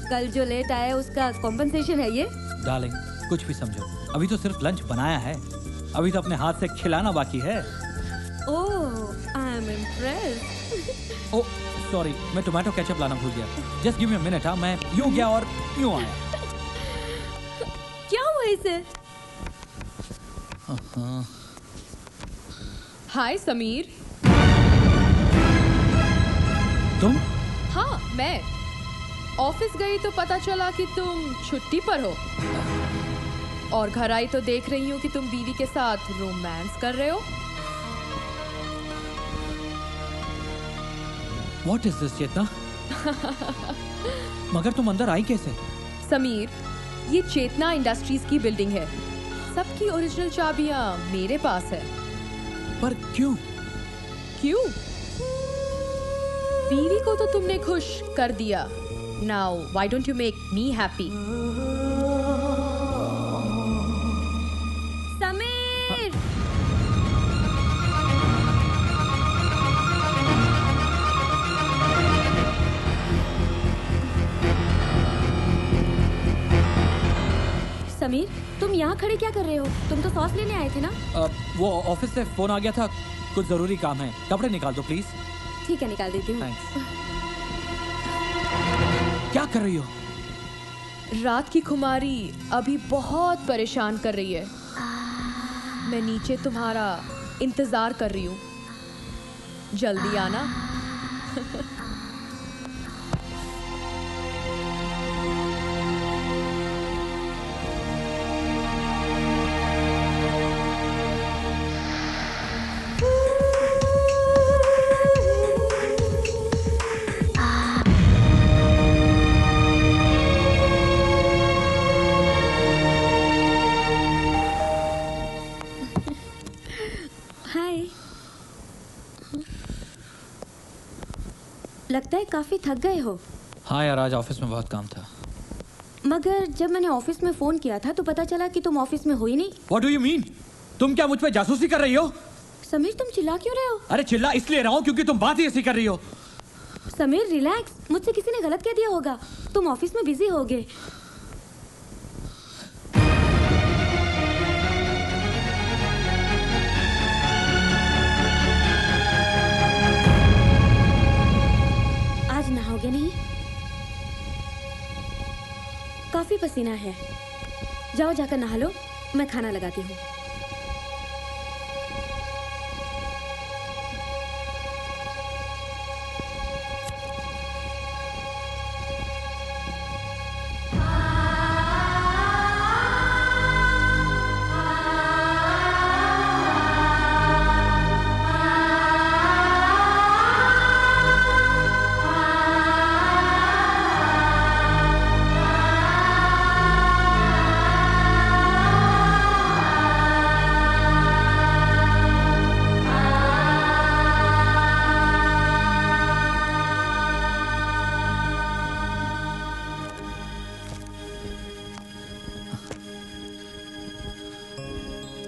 कल जो लेट आए उसका कॉम्पेंसेशन है ये? डार्लिंग, कुछ भी समझो, अभी तो सिर्फ लंच बनाया है, अभी तो अपने हाथ से खिलाना बाकी है। Oh, I am impressed. Oh sorry, मैं टोमेटो केचप लाना भूल गया। Just give me a minute. हाँ, मैं यूं गया और यूं आया। क्या हुआ इसे? हाय समीर। तुम? हाँ, मैं ऑफिस गई तो पता चला कि तुम छुट्टी पर हो, और घर आई तो देख रही हूँ कि तुम बीवी के साथ रोमांस कर रहे हो। What is this, चेतना? मगर तुम अंदर आई कैसे? समीर, ये चेतना इंडस्ट्रीज की बिल्डिंग है। सबकी ओरिजिनल चाबियां मेरे पास है। पर क्यों? क्यों? बीवी को तो तुमने खुश कर दिया। Now, why don't you make me happy? Sameer! Sameer, तुम यहाँ खड़े क्या कर रहे हो? तुम तो सॉस लेने आए थे ना? वो ऑफिस से फोन आ गया था, कुछ जरूरी काम है। कपड़े निकाल दो प्लीज। ठीक है, निकाल देती हूँ। क्या कर रही हो? रात की खुमारी अभी बहुत परेशान कर रही है। मैं नीचे तुम्हारा इंतजार कर रही हूँ, जल्दी आना। लगता है काफी थक गए हो। हाँ यार, आज ऑफिस में बहुत काम था। मगर जब मैंने ऑफिस में फोन किया था तो पता चला कि तुम ऑफिस में हो ही नहीं। What do you mean? तुम क्या मुझ पे जासूसी कर रही हो? समीर, तुम चिल्ला क्यों रहे हो? अरे चिल्ला इसलिए रहा हूँ क्योंकि तुम बात ही ऐसी कर रही हो। समीर रिलैक्स, मुझसे किसी ने गलत कह दिया होगा। तुम ऑफिस में बिजी होगे। आज नहाओगे नहीं? काफी पसीना है, जाओ जाकर नहा लो, मैं खाना लगाती हूँ।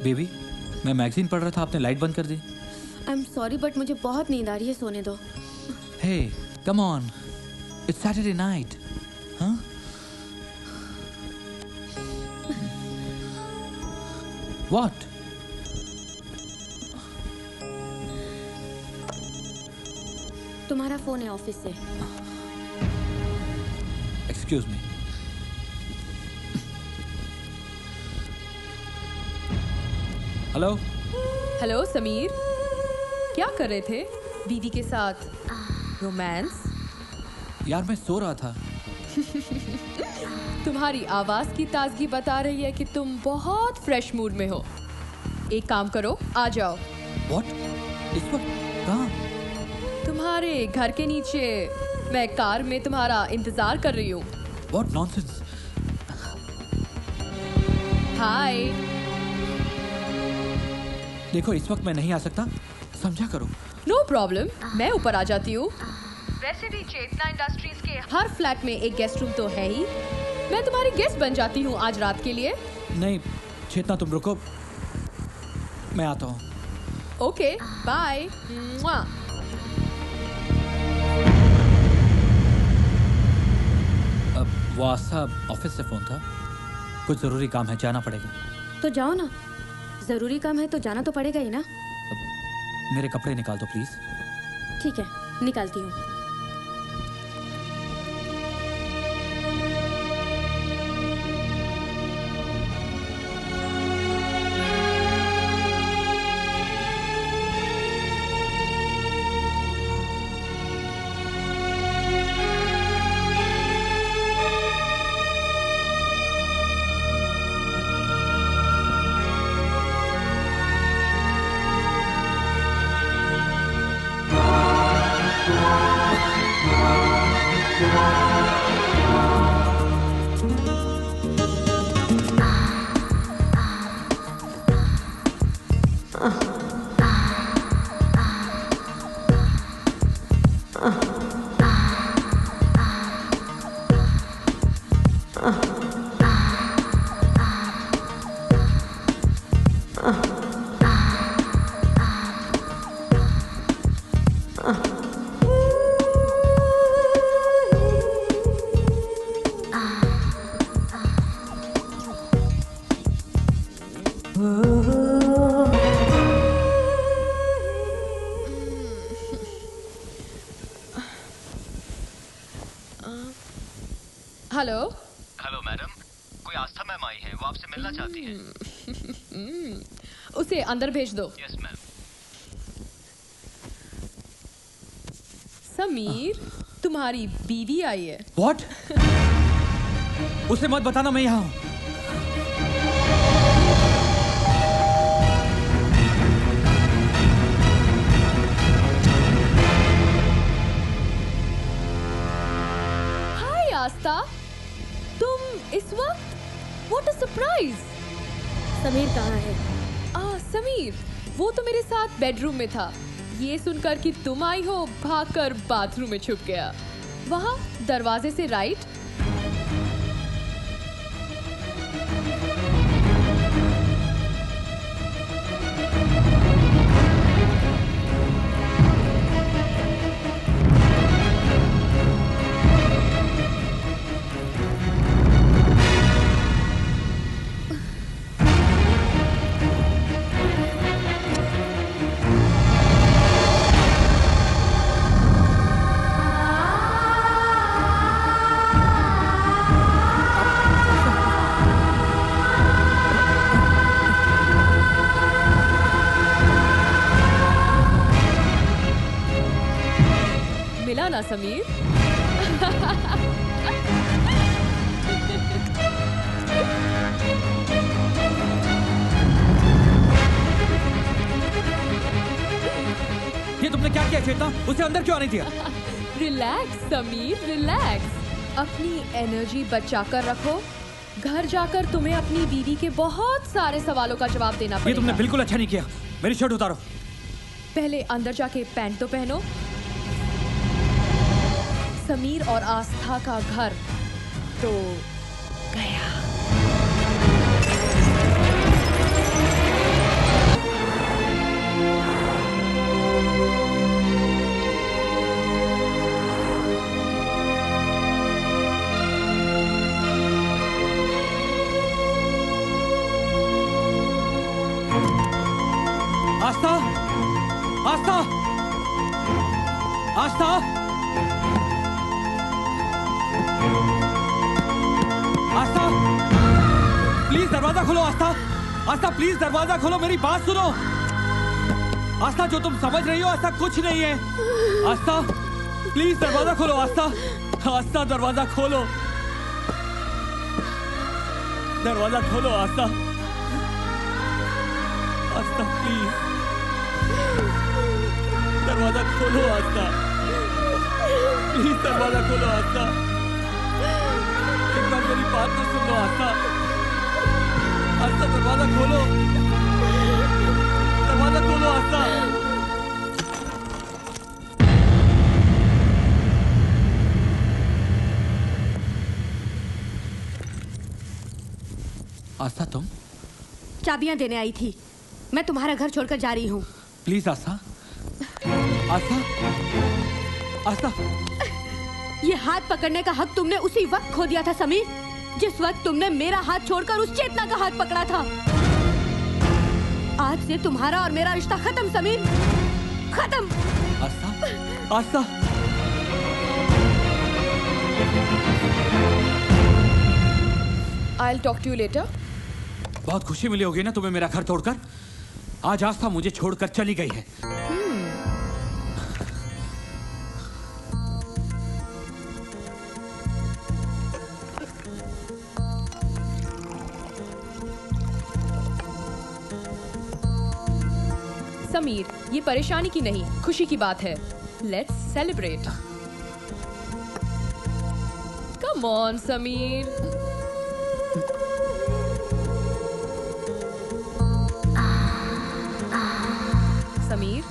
बेबी, मैं मैगजीन पढ़ रहा था, आपने लाइट बंद कर दी। आई एम सॉरी बट मुझे बहुत नींद आ रही है, सोने दो। Hey, come on, it's Saturday night. हाँ? व्हाट? तुम्हारा फोन है ऑफिस से। Excuse me. Hello. Hello Sameer, क्या कर रहे थे? बीवी के साथ रोमांस? यार मैं सो रहा था। तुम्हारी आवाज की ताजगी बता रही है कि तुम बहुत फ्रेश मूड में हो। एक काम करो, आ जाओ। व्हाट? इस वक्त कहाँ? तुम्हारे घर के नीचे मैं कार में तुम्हारा इंतजार कर रही हूँ। What nonsense? हाय। देखो, इस वक्त मैं नहीं आ सकता, समझा करो। नो प्रॉब्लम, मैं ऊपर आ जाती हूँ। वैसे भी चेतना इंडस्ट्रीज के हर फ्लैट में एक गेस्ट रूम तो है ही। मैं तुम्हारी गेस्ट बन जाती हूँ आज रात के लिए। नहीं चेतना, तुम रुको, मैं आता हूँ। Okay, bye. वो आस्था ऑफिस से फोन था, कुछ जरूरी काम है, जाना पड़ेगा। तो जाओ ना, जरूरी काम है तो जाना तो पड़ेगा ही ना। मेरे कपड़े निकाल दो प्लीज। ठीक है, निकालती हूँ। हेलो। हेलो मैडम, कोई आस्था मैम आई है, वो आपसे मिलना चाहती हैं। उसे अंदर भेज दो। Yes ma'am. समीर, तुम्हारी बीवी आई है। व्हाट? उसे मत बताना मैं यहाँ हूँ। हाय आस्था, तुम इस वक्त? What a surprise. समीर कहाँ है? समीर, वो तो मेरे साथ बेडरूम में था। ये सुनकर कि तुम आई हो, भागकर बाथरूम में छुप गया। वहाँ दरवाजे से राइट। मिला ना समीर? ये तुमने क्या किया चेतना? उसे अंदर क्यों आने दिया? Relax Sameer, relax. अपनी एनर्जी बचाकर रखो। घर जाकर तुम्हें अपनी बीवी के बहुत सारे सवालों का जवाब देना पड़ेगा। ये तुमने बिल्कुल अच्छा नहीं किया। मेरी शर्ट उतारो। पहले अंदर जाके पैंट तो पहनो। समीर और आस्था का घर तो गया। आस्था, आस्था, प्लीज दरवाजा खोलो। आस्था, आस्था प्लीज दरवाजा खोलो, मेरी बात सुनो। आस्था, जो तुम समझ रही हो आस्था कुछ नहीं है। आस्था प्लीज दरवाजा खोलो। आस्था, आस्था दरवाजा खोलो, दरवाजा खोलो। आस्था, आस्था प्लीज दरवाजा खोलो। आस्था प्लीज दरवाजा खोलो। आस्था, एक बार मेरी बात तो सुन लो। आस्था, आस्था दरवाजा खोलो, दरवाजा खोलो। आस्था, आस्था तुम? चाबियां देने आई थी। मैं तुम्हारा घर छोड़कर जा रही हूँ। प्लीज आस्था, आस्था, आस्था। ये हाथ पकड़ने का हक तुमने उसी वक्त खो दिया था समीर, जिस वक्त तुमने मेरा हाथ छोड़कर उस चेतना का हाथ पकड़ा था। आज से तुम्हारा और मेरा रिश्ता खत्म समीर, खत्म। आस्था, आस्था। I'll talk to you later. बहुत खुशी मिली होगी ना तुम्हें मेरा घर तोड़कर। आज आस्था मुझे छोड़कर चली गई है। समीर, ये परेशानी की नहीं, खुशी की बात है। Let's celebrate. Come on, Sameer. Sameer,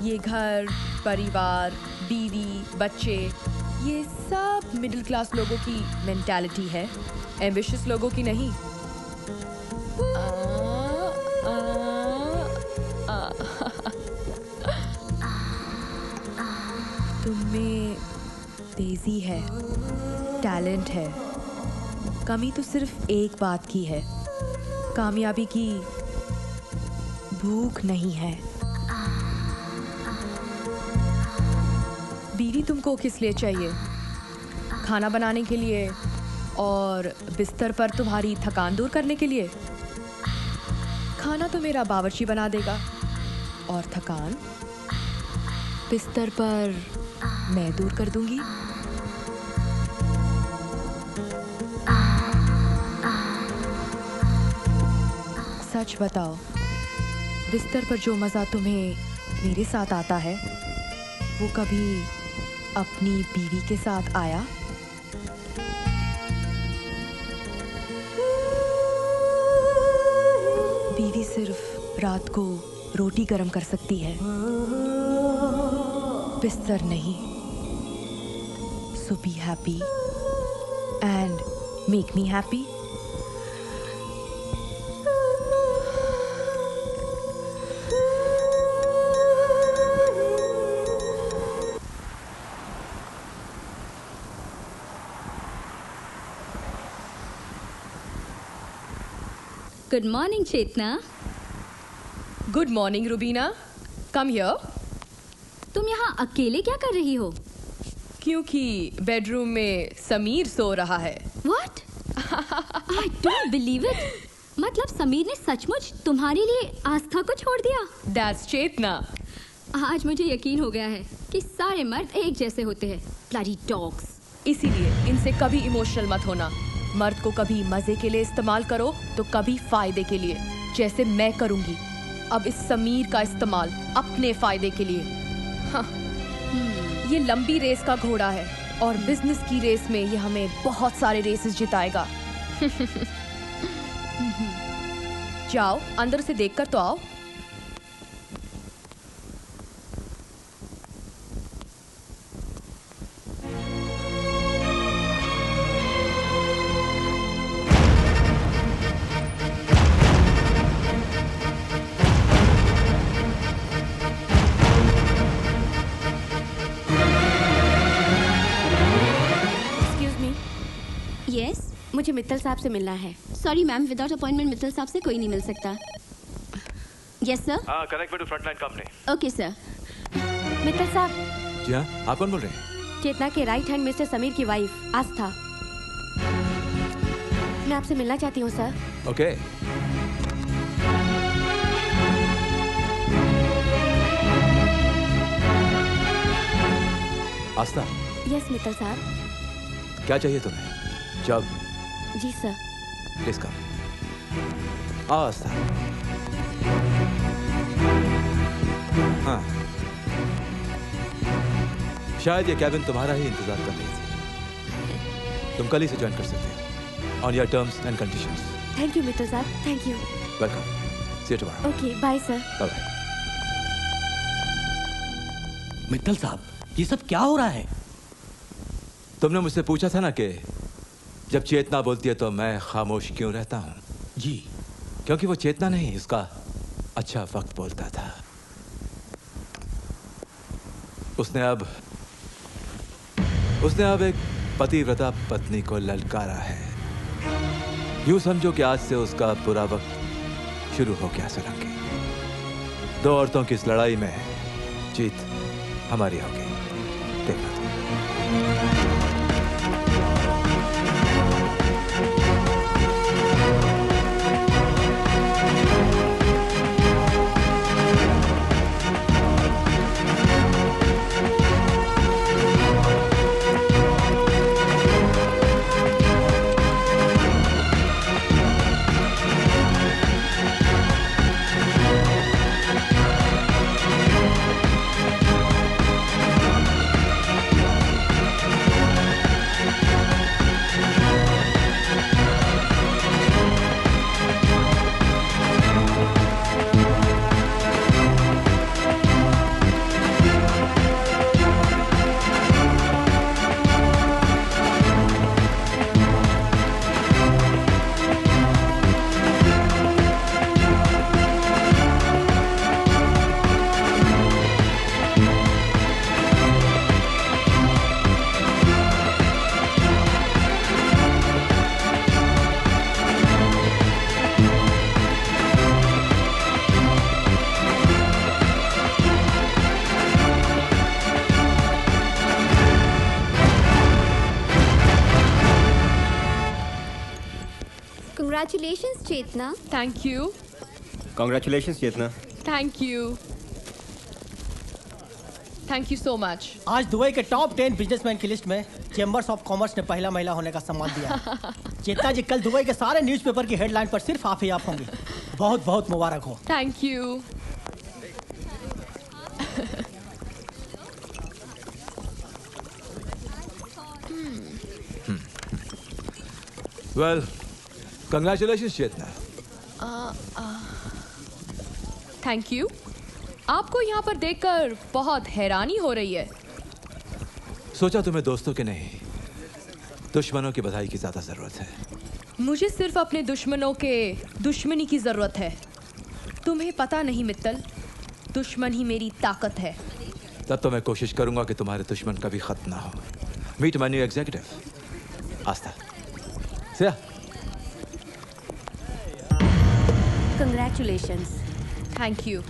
ये घर, परिवार, बीवी, बच्चे, ये सब मिडिल क्लास लोगों की मेंटालिटी है, एम्बिशियस लोगों की नहीं। तुममें तेजी है, टैलेंट है, कमी तो सिर्फ एक बात की है, कामयाबी की भूख नहीं है। बीवी तुमको किस लिए चाहिए? खाना बनाने के लिए और बिस्तर पर तुम्हारी थकान दूर करने के लिए? खाना तो मेरा बावर्ची बना देगा और थकान बिस्तर पर मैं दूर कर दूंगी। सच बताओ, बिस्तर पर जो मज़ा तुम्हें मेरे साथ आता है वो कभी अपनी बीवी के साथ आया? बीवी सिर्फ रात को रोटी गरम कर सकती है, बिस्तर नहीं। So be happy and make me happy. Good morning Chetna. Good morning Rubina, come here. तुम यहाँ अकेले क्या कर रही हो? क्योंकि बेडरूम में समीर सो रहा है। What? I don't believe it. मतलब समीर ने सचमुच तुम्हारे लिए आस्था को छोड़ दिया? That's चेतना। आज मुझे यकीन हो गया है कि सारे मर्द एक जैसे होते हैं। Bloody dogs. इसीलिए इनसे कभी इमोशनल मत होना। मर्द को कभी मजे के लिए इस्तेमाल करो तो कभी फायदे के लिए, जैसे मैं करूंगी अब इस समीर का इस्तेमाल अपने फायदे के लिए। हाँ। ये लंबी रेस का घोड़ा है और बिजनेस की रेस में ये हमें बहुत सारे रेसेस जिताएगा। जाओ अंदर से देखकर तो आओ। यस, मुझे मित्तल साहब से मिलना है। Sorry ma'am, without appointment Mittal साहब से कोई नहीं मिल सकता। Yes sir. Connect me to frontline company. Okay sir. Mittal साहब, जी हाँ, आप कौन बोल रहे हैं? चेतना के राइट हैंड मिस्टर समीर की वाइफ आस्था। मैं आपसे मिलना चाहती हूँ सर। ओके। आस्था, यस मित्तल साहब। क्या चाहिए तुम्हें? जब जी सर। Please come. आओ आस्था। हाँ, शायद ये कैबिन तुम्हारा ही इंतजार कर रही थी। तुम कल ही से ज्वाइन कर सकते हो on your terms and conditions. Thank you Mittal साहब, thank you. Welcome. See you tomorrow. Okay, bye sir. Bye bye. Mittal साहब, ये सब क्या हो रहा है? तुमने मुझसे पूछा था ना कि जब चेतना बोलती है तो मैं खामोश क्यों रहता हूं? जी। क्योंकि वो चेतना नहीं, उसका अच्छा वक्त बोलता था। उसने अब एक पतिव्रता पत्नी को ललकारा है। यूं समझो कि आज से उसका बुरा वक्त शुरू हो गया। सोलंकी, दो औरतों की इस लड़ाई में जीत हमारी होगी, देखना तुम। Congratulations, Chetna. Thank you. Congratulations, Chetna. Thank you. Thank you so much. आज दुबई के टॉप 10 बिजनेसमैन की लिस्ट में चेंबर्स ऑफ कॉमर्स ने पहला महिला होने का सम्मान दिया है। चेतना जी, कल दुबई के सारे न्यूज़पेपर की हेडलाइन पर सिर्फ आप ही आप होंगे। बहुत बहुत मुबारक हो। Thank you. Well, congratulations, Chetna. Thank you. आपको यहाँ पर देखकर बहुत हैरानी हो रही है। सोचा तुम्हें दोस्तों के नहीं, दुश्मनों की बधाई की ज्यादा जरूरत है। मुझे सिर्फ अपने दुश्मनों के दुश्मनी की जरूरत है। तुम्हें पता नहीं मित्तल, दुश्मन ही मेरी ताकत है। तब तो मैं कोशिश करूंगा कि तुम्हारे दुश्मन कभी खत्म ना हो। Meet my new executive, Astha. Siya. Congratulations. Thank you.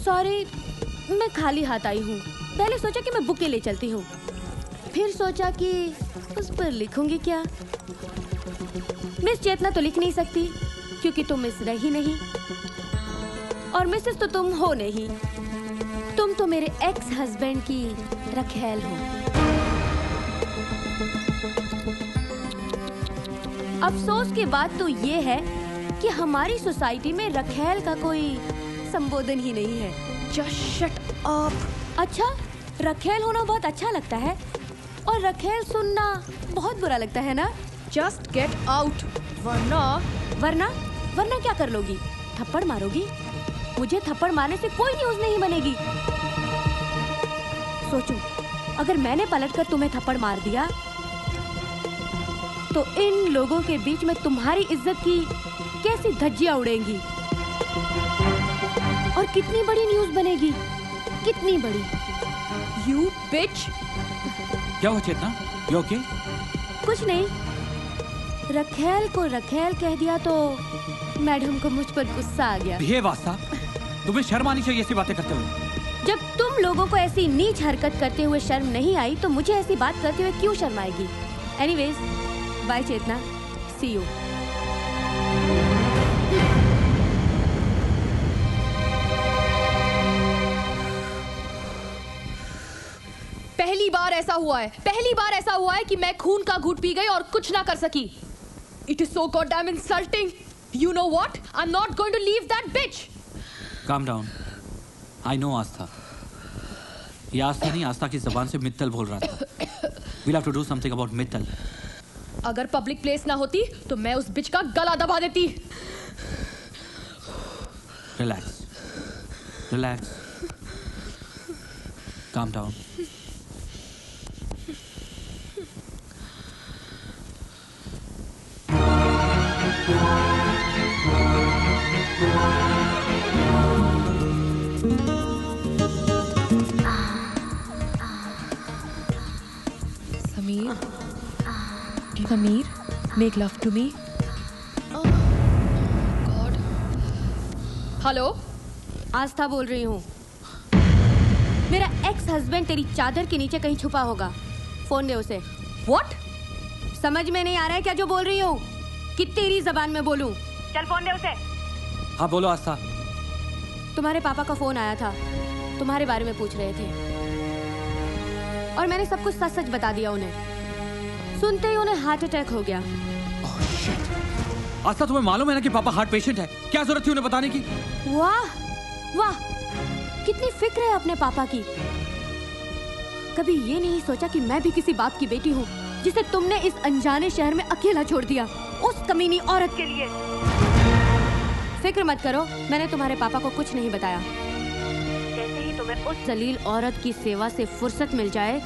Sorry, मैं खाली हाथ आई हूँ। पहले सोचा कि मैं बुके ले चलती हूँ, फिर सोचा कि उस पर लिखूंगी क्या। मिस चेतना तो लिख नहीं सकती क्योंकि तुम मिस रही नहीं, और मिसेस तो तुम हो नहीं। तुम तो मेरे एक्स हस्बैंड की रखेल हो। अफसोस की बात तो ये है कि हमारी सोसाइटी में रखेल का कोई संबोधन ही नहीं है। Just shut up. अच्छा, रखेल होना बहुत अच्छा लगता है और रखेल सुनना बहुत बुरा लगता है ना? Just get out. वरना क्या कर लोगी? थप्पड़ मारोगी? मुझे थप्पड़ मारने से कोई न्यूज़ नहीं बनेगी। सोचो, अगर मैंने पलटकर तुम्हें थप्पड़ मार दिया तो इन लोगों के बीच में तुम्हारी इज्जत की कैसी धज्जियां उड़ेंगी और कितनी बड़ी न्यूज़ बनेगी, कितनी बड़ी। You bitch. क्या हुआ चेतना? You okay? कुछ नहीं, रखेल को रखेल कह दिया तो मैडम को मुझ पर गुस्सा आ गया। ये वास्ता, तुम्हें शर्म आनी चाहिए ऐसी बातें करते हुए। जब तुम लोगों को ऐसी नीच हरकत करते हुए शर्म नहीं आई तो मुझे ऐसी बात करते हुए क्यों शर्म आएगी? Anyways, bye Chetna, see you. पहली बार ऐसा हुआ है कि मैं खून का घूंट पी गई और कुछ ना कर सकी। It is so goddamn insulting. You know what? I'm not going to leave that bitch. Calm down. I know आस्था। ये आस्था नहीं, आस्था की जबान से मित्तल बोल रहा था। We'll have to do something about Mittal. अगर पब्लिक प्लेस ना होती तो मैं उस बिच का गला दबा देती। Relax. Relax. Calm down. Sameer, make love to me. Oh God. Hello, Aastha बोल रही हूँ। मेरा एक्स हस्बैंड तेरी चादर के नीचे कहीं छुपा होगा। फोन दे उसे। What? समझ में नहीं आ रहा है क्या जो बोल रही हूँ? कि तेरी जबान में बोलूं? चल फोन दे उसे। हाँ बोलो आस्था। तुम्हारे पापा का फोन आया था, तुम्हारे बारे में पूछ रहे थे और मैंने सब कुछ सच सच बता दिया उन्हें। सुनते ही उन्हें हार्ट अटैक हो गया। आस्था, तुम्हें मालूम है ना कि पापा हार्ट पेशेंट है? क्या जरूरत थी उन्हें बताने की? वाह वाह, कितनी फिक्र है अपने पापा की। कभी ये नहीं सोचा कि मैं भी किसी बाप की बेटी हूँ जिसे तुमने इस अनजाने शहर में अकेला छोड़ दिया उस कमीनी औरत के लिए। फिक्र मत करो, मैंने तुम्हारे पापा को कुछ नहीं बताया। जैसे ही तुम्हें उस जलील औरत की सेवा से फुर्सत मिल जाए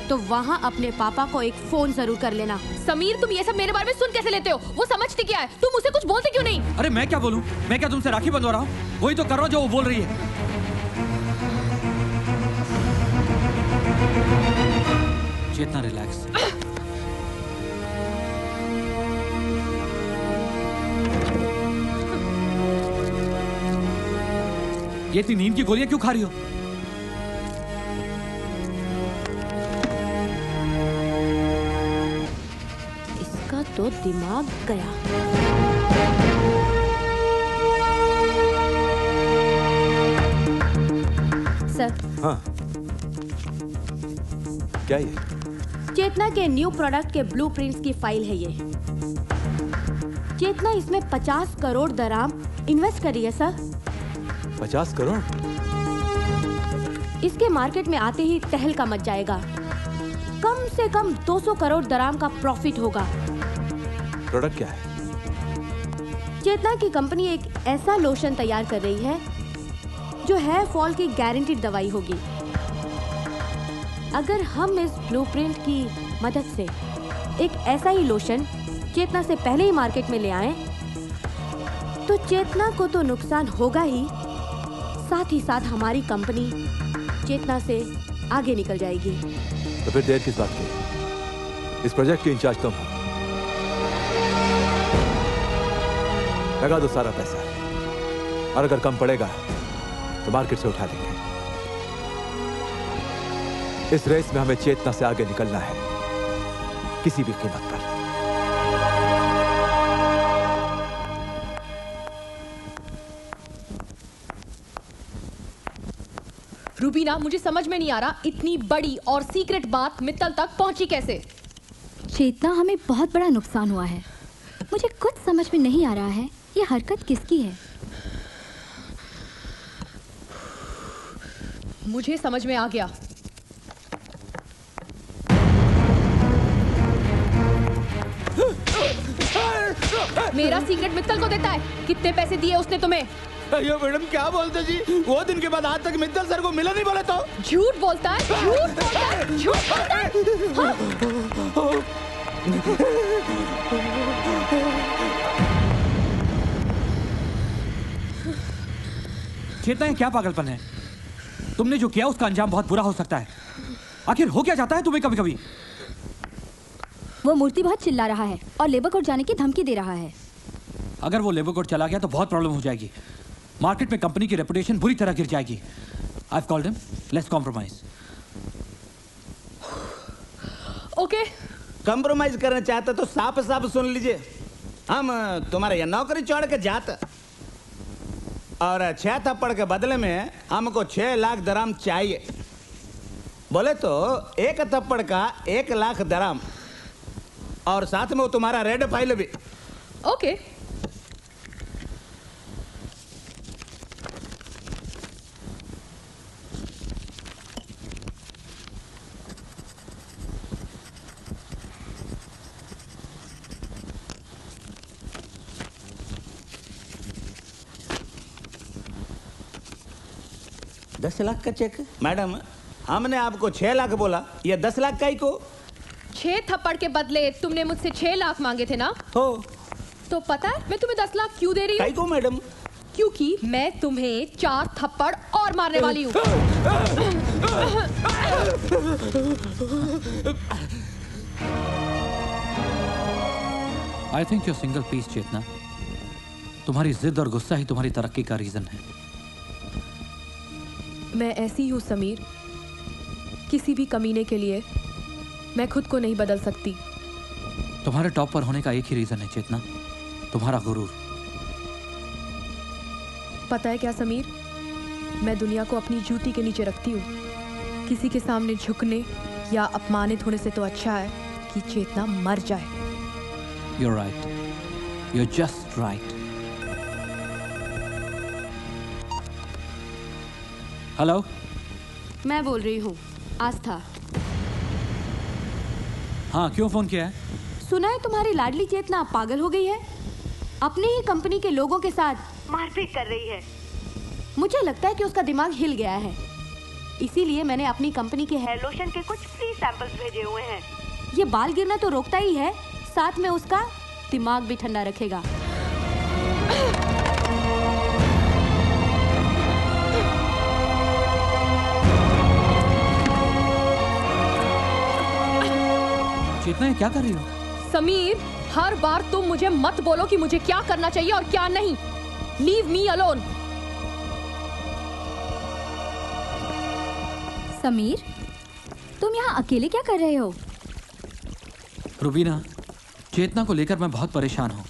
तो वहाँ अपने पापा को एक फोन जरूर कर लेना। समीर, तुम ये सब मेरे बारे में सुन कैसे लेते हो? वो समझती क्या है? तुम उसे कुछ बोलते क्यों नहीं? अरे मैं क्या बोलूं? मैं क्या तुमसे राखी बंधवा रहा हूँ? वही तो कर रहा हूँ जो वो बोल रही है। चेतना, रिलैक्स। ये इतनी नींद की गोलियां क्यों खा रही हो? इसका तो दिमाग गया। सर। हाँ, क्या ये? चेतना के न्यू प्रोडक्ट के ब्लूप्रिंट्स की फाइल है ये। चेतना इसमें 50 करोड़ दराम इन्वेस्ट कर रही है सर। 50 करोड़? इसके मार्केट में आते ही तहलका मच जाएगा। कम से कम 200 करोड़ दराम का प्रॉफिट होगा। प्रोडक्ट क्या है? चेतना की कंपनी एक ऐसा लोशन तैयार कर रही है जो हेयर फॉल की गारंटीड दवाई होगी। अगर हम इस ब्लूप्रिंट की मदद से एक ऐसा ही लोशन चेतना से पहले ही मार्केट में ले आए तो चेतना को तो नुकसान होगा ही, साथ ही साथ हमारी कंपनी चेतना से आगे निकल जाएगी। तो फिर देर किस बात की? इस प्रोजेक्ट की इंचार्ज तुम हो। लगा दो सारा पैसा, और अगर कम पड़ेगा तो मार्केट से उठा देंगे। इस रेस में हमें चेतना से आगे निकलना है, किसी भी कीमत पर। रूबीना, मुझे समझ में नहीं आ रहा इतनी बड़ी और सीक्रेट बात मित्तल तक पहुंची कैसे? चेतना, हमें बहुत बड़ा नुकसान हुआ है। मुझे कुछ समझ में नहीं आ रहा है ये हरकत किसकी है। मुझे समझ में आ गया। मेरा सीक्रेट मित्तल को देता है। कितने पैसे दिए उसने तुम्हें? अयो मैडम, क्या बोलते जी? वो दिन के बाद आज तक मित्तल सर को मिला नहीं बोले तो? झूठ बोलता है, झूठ बोलता है, झूठ बोलता है। हाँ? चेतना, ये क्या पागलपन है? तुमने जो किया उसका अंजाम बहुत बुरा हो सकता है। आखिर हो क्या जाता है तुम्हें कभी कभी? वो मूर्ति बहुत चिल्ला रहा है और लेबर कोर्ट जाने की धमकी दे रहा है। अगर वो लेबर कोर्ट चला गया तो बहुत प्रॉब्लम हो जाएगी। मार्केट में कंपनी की रेपुटेशन बुरी तरह गिर जाएगी। I've called him. Let's compromise. Okay. Compromise करना चाहते तो साफ साफ सुन लीजिए, हम तुम्हारे यहाँ नौकरी छोड़ के जाते और 6 थप्पड़ के बदले में हमको 6 लाख दराम चाहिए। बोले तो 1 थप्पड़ का 1 लाख दराम और साथ में वो तुम्हारा रेड फाइल भी। ओके। $10 लाख का चेक। मैडम, हमने आपको 6 लाख बोला, ये 10 लाख का ही को। 6 थप्पड़ के बदले तुमने मुझसे 6 लाख मांगे थे ना? हो। तो पता है मैं तुम्हें 10 लाख क्यों दे रही हूँ? को मैडम? क्योंकि मैं तुम्हें 4 थप्पड़ और मारने वाली हूँ। I think you're single piece, चेतना। तुम्हारी जिद और गुस्सा ही तुम्हारी तरक्की का रीजन है। मैं ऐसी हूँ समीर, किसी भी कमीने के लिए मैं खुद को नहीं बदल सकती। तुम्हारे टॉप पर होने का एक ही रीजन है चेतना, तुम्हारा गुरूर। पता है क्या समीर, मैं दुनिया को अपनी जूती के नीचे रखती हूँ। किसी के सामने झुकने या अपमानित होने से तो अच्छा है कि चेतना मर जाए। You're right. You're just right. Hello, मैं बोल रही हूँ आस्था। हाँ, क्यों फोन किया है? सुना है तुम्हारी लाडली चेतना पागल हो गई है, अपनी ही कंपनी के लोगों के साथ मारपीट कर रही है। मुझे लगता है कि उसका दिमाग हिल गया है, इसीलिए मैंने अपनी कंपनी के हेयर लोशन के कुछ फ्री सैंपल्स भेजे हुए हैं। ये बाल गिरना तो रोकता ही है, साथ में उसका दिमाग भी ठंडा रखेगा। चेतना, क्या कर रही हो? समीर, हर बार तुम मुझे मत बोलो कि मुझे क्या करना चाहिए और क्या नहीं। Leave me alone. समीर, तुम यहाँ अकेले क्या कर रहे हो? रुबीना, चेतना को लेकर मैं बहुत परेशान हूँ।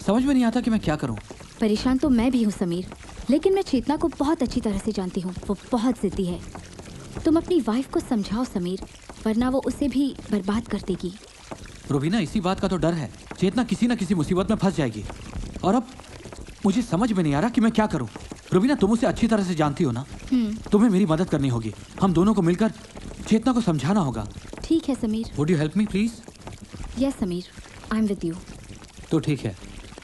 समझ में नहीं आता कि मैं क्या करूँ। परेशान तो मैं भी हूँ समीर, लेकिन मैं चेतना को बहुत अच्छी तरह से जानती हूँ। वो बहुत जिद्दी है। तुम अपनी वाइफ को समझाओ समीर, वरना वो उसे भी बर्बाद कर देगी। रुबीना, इसी बात का तो डर है। चेतना किसी न किसी मुसीबत में फंस जाएगी और अब मुझे समझ में नहीं आ रहा कि मैं क्या करूँ। रुबीना, तुम उसे अच्छी तरह से जानती हो ना, तुम्हें मेरी मदद करनी होगी। हम दोनों को मिलकर चेतना को समझाना होगा। ठीक है Sameer. Would you help me please? Yes Sameer, I am with you. तो ठीक है,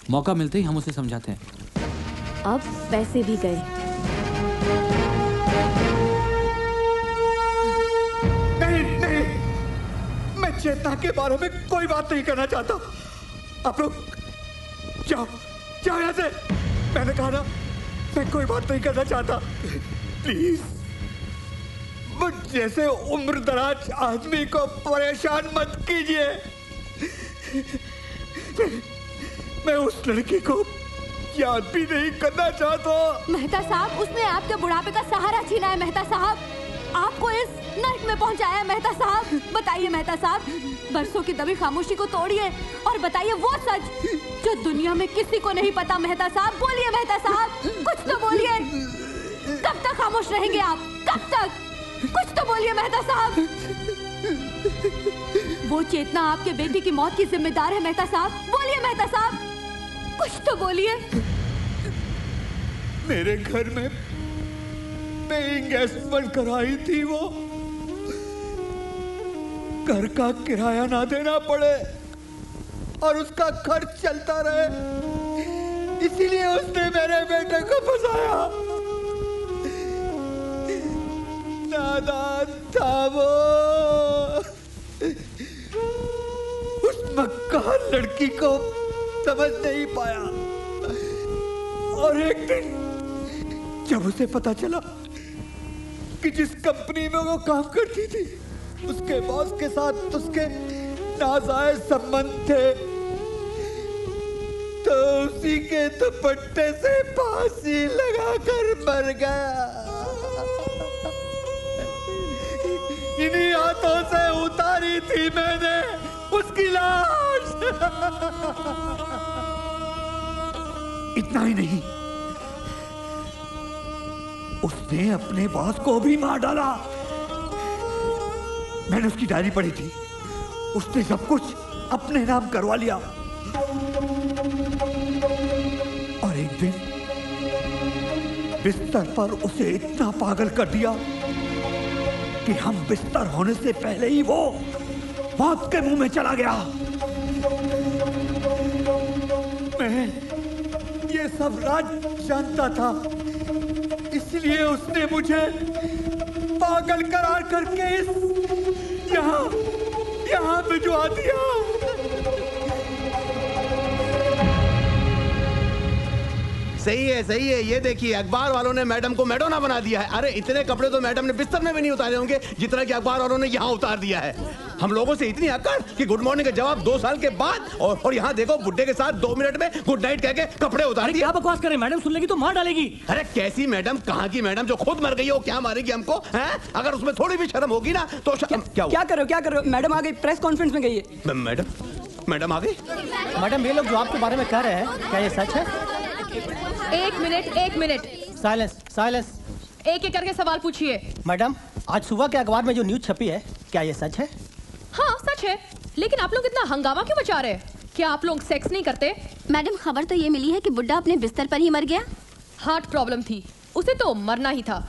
मौका मिलते ही हम उसे समझाते हैं। अब पैसे भी गए। नहीं, मैं चेतना के बारे में कोई बात नहीं करना चाहता। आप लोग जाओ यहाँ से। मैंने कहा ना, मैं कोई बात नहीं करना चाहता। प्लीज, मुझ जैसे उम्र दराज आदमी को परेशान मत कीजिए। मैं उस लड़की को याद भी नहीं करना चाहता। मेहता साहब, उसने आपके बुढ़ापे का सहारा छीना है। मेहता साहब, आपको इस नर्क में पहुंचाया है। मेहता साहब, बताइए मेहता साहब, बरसों की दबी खामोशी को तोड़िए और बताइए वो सच जो दुनिया में किसी को नहीं पता। मेहता साहब, बोलिए मेहता साहब, कुछ तो बोलिए। कब तक खामोश रहेंगे आप? कब तक? कुछ तो बोलिए मेहता साहब। वो चेतना आपके बेटे की मौत की जिम्मेदार है। मेहता साहब, बोलिए मेहता साहब, कुछ तो बोलिए। मेरे घर में पेइंग गेस्ट बनकर आई थी वो। घर का किराया ना देना पड़े और उसका खर्च चलता रहे, इसीलिए उसने मेरे बेटे को फंसाया। नादान था वो। उस मक्कार लड़की को समझ नहीं पाया और एक दिन जब उसे पता चला कि जिस कंपनी में वो काम करती थी उसके बॉस के साथ उसके नाजायज संबंध थे, तो उसी के दुपट्टे से फांसी लगाकर मर गया। इन्हीं हाथों से उतारी थी मैंने उसकी लाश। इतना ही नहीं, उसने अपने बॉस को भी मार डाला। मैंने उसकी डायरी पढ़ी थी, उसने सब कुछ अपने नाम करवा लिया। और एक दिन बिस्तर पर उसे इतना पागल कर दिया कि हम बिस्तर होने से पहले ही वो मौत के मुंह में चला गया। मैं ये सब राज जानता था, इसलिए उसने मुझे पागल करार करके यहाँ भिजवा दिया। सही है। ये देखिए, अखबार वालों ने मैडम को मैडोना बना दिया है। अरे इतने कपड़े तो मैडम ने बिस्तर में भी नहीं उतारे होंगे जितना कि अखबार वालों ने यहाँ उतार दिया है। हम लोगों से इतनी अकड़ कि गुड मॉर्निंग का जवाब 2 साल के बाद, और यहाँ देखो बुड्ढे के साथ 2 मिनट में गुड नाइट कह के कपड़े उतार दिए। क्या बकवास करें, मैडम सुन लेगी तो मार डालेगी। अरे कैसी मैडम, कहाँ की मैडम? जो खुद मर गई है वो क्या मारेगी हमको? हैं? अगर उसमें थोड़ी भी शर्म होगी ना तो क्या कर रहे हो? मैडम आ गई, प्रेस कॉन्फ्रेंस में गई है। मैडम आ गई? मैडम ये लोग जो आपके बारे में कह रहे हैं, क्या ये सच है? एक मिनट। साइलेंस। एक एक करके सवाल पूछिए। मैडम, आज सुबह के अखबार में जो न्यूज छपी है, क्या ये सच है? हाँ सच है, लेकिन आप लोग इतना हंगामा क्यों मचा रहे हैं? क्या आप लोग सेक्स नहीं करते? मैडम, खबर तो ये मिली है कि बुड्ढा अपने बिस्तर पर ही मर गया। हार्ट प्रॉब्लम थी, उसे तो मरना ही था।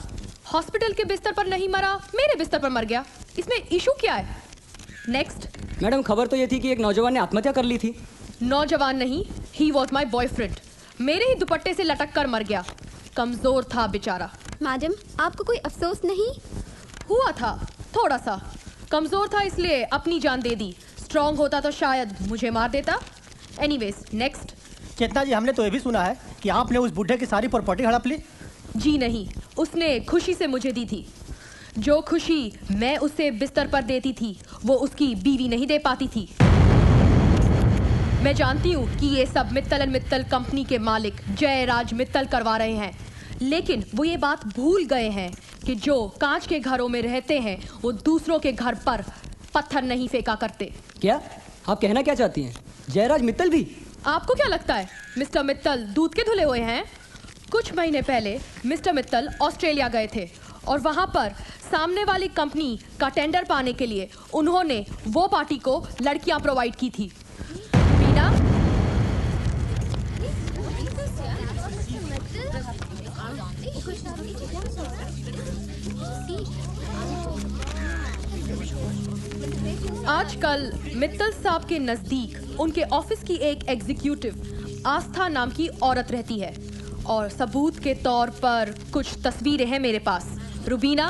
हॉस्पिटल के बिस्तर पर नहीं मरा, मेरे बिस्तर पर मर गया। इसमें इशू क्या है? नेक्स्ट। मैडम, खबर तो ये थी कि एक नौजवान ने आत्महत्या कर ली थी। नौजवान नहीं, ही वॉज माई बॉयफ्रेंड। मेरे ही दुपट्टे से लटक कर मर गया। कमजोर था बेचारा। मैडम, आपको कोई अफसोस नहीं हुआ? था थोड़ा सा। कमजोर था इसलिए अपनी जान दे दी। स्ट्रांग होता तो शायद मुझे मार देता। Anyways, next. चेतना जी, हमने तो ये भी सुना है कि आपने उस बुड्ढे की सारी प्रॉपर्टी हड़प ली। जी नहीं, उसने खुशी से मुझे दी थी। जो खुशी मैं उसे बिस्तर पर देती थी वो उसकी बीवी नहीं दे पाती थी। मैं जानती हूँ कि ये सब मित्तल एंड मित्तल कंपनी के मालिक जयराज मित्तल करवा रहे हैं, लेकिन वो ये बात भूल गए हैं कि जो कांच के घरों में रहते हैं वो दूसरों के घर पर पत्थर नहीं फेंका करते। क्या आप कहना क्या चाहती हैं? जयराज मित्तल भी? आपको क्या लगता है मिस्टर मित्तल दूध के धुले हुए हैं? कुछ महीने पहले मिस्टर मित्तल ऑस्ट्रेलिया गए थे और वहां पर सामने वाली कंपनी का टेंडर पाने के लिए उन्होंने वो पार्टी को लड़कियां प्रोवाइड की थी। मीना, आजकल मित्तल साहब के नजदीक उनके ऑफिस की एक एग्जीक्यूटिव आस्था नाम की औरत रहती है और सबूत के तौर पर कुछ तस्वीरें हैं मेरे पास। रुबीना,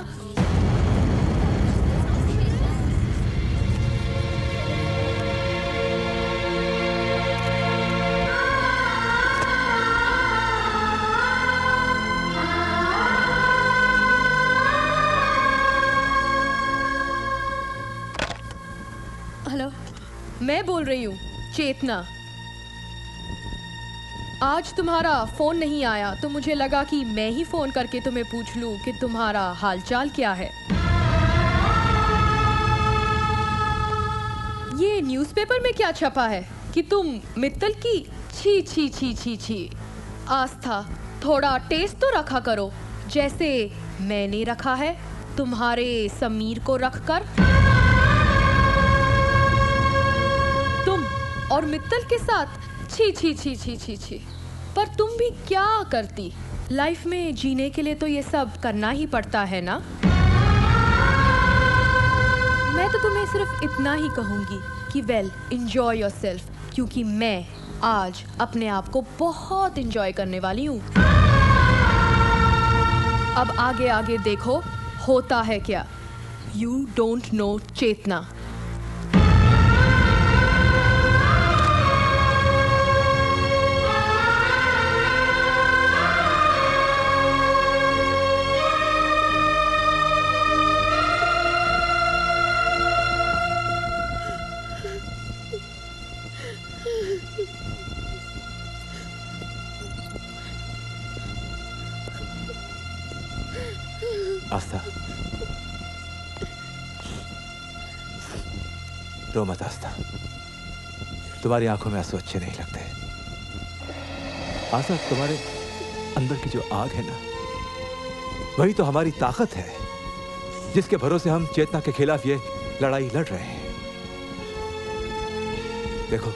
हेलो, मैं बोल रही हूँ चेतना। आज तुम्हारा फोन नहीं आया तो मुझे लगा कि मैं ही फोन करके तुम्हें पूछ लूं कि तुम्हारा हालचाल क्या है। ये न्यूज़पेपर में क्या छपा है कि तुम मित्तल की छी छी छी छी छी। आस्था, थोड़ा टेस्ट तो रखा करो, जैसे मैंने रखा है तुम्हारे समीर को रखकर। तुम और मित्तल के साथ छी छी छी छी छी छी। पर तुम भी क्या करती? लाइफ में जीने के लिए तो ये सब करना ही पड़ता है ना। मैं तो तुम्हें सिर्फ इतना ही कहूंगी कि वेल, एंजॉय योरसेल्फ, क्योंकि मैं आज अपने आप को बहुत एंजॉय करने वाली हूँ। अब आगे आगे देखो होता है क्या। यू डोंट नो चेतना। आस्था, रो मत आस्था, तुम्हारी आंखों में आंसू अच्छे नहीं लगते। आस्था, तुम्हारे अंदर की जो आग है ना, वही तो हमारी ताकत है, जिसके भरोसे हम चेतना के खिलाफ ये लड़ाई लड़ रहे हैं। देखो,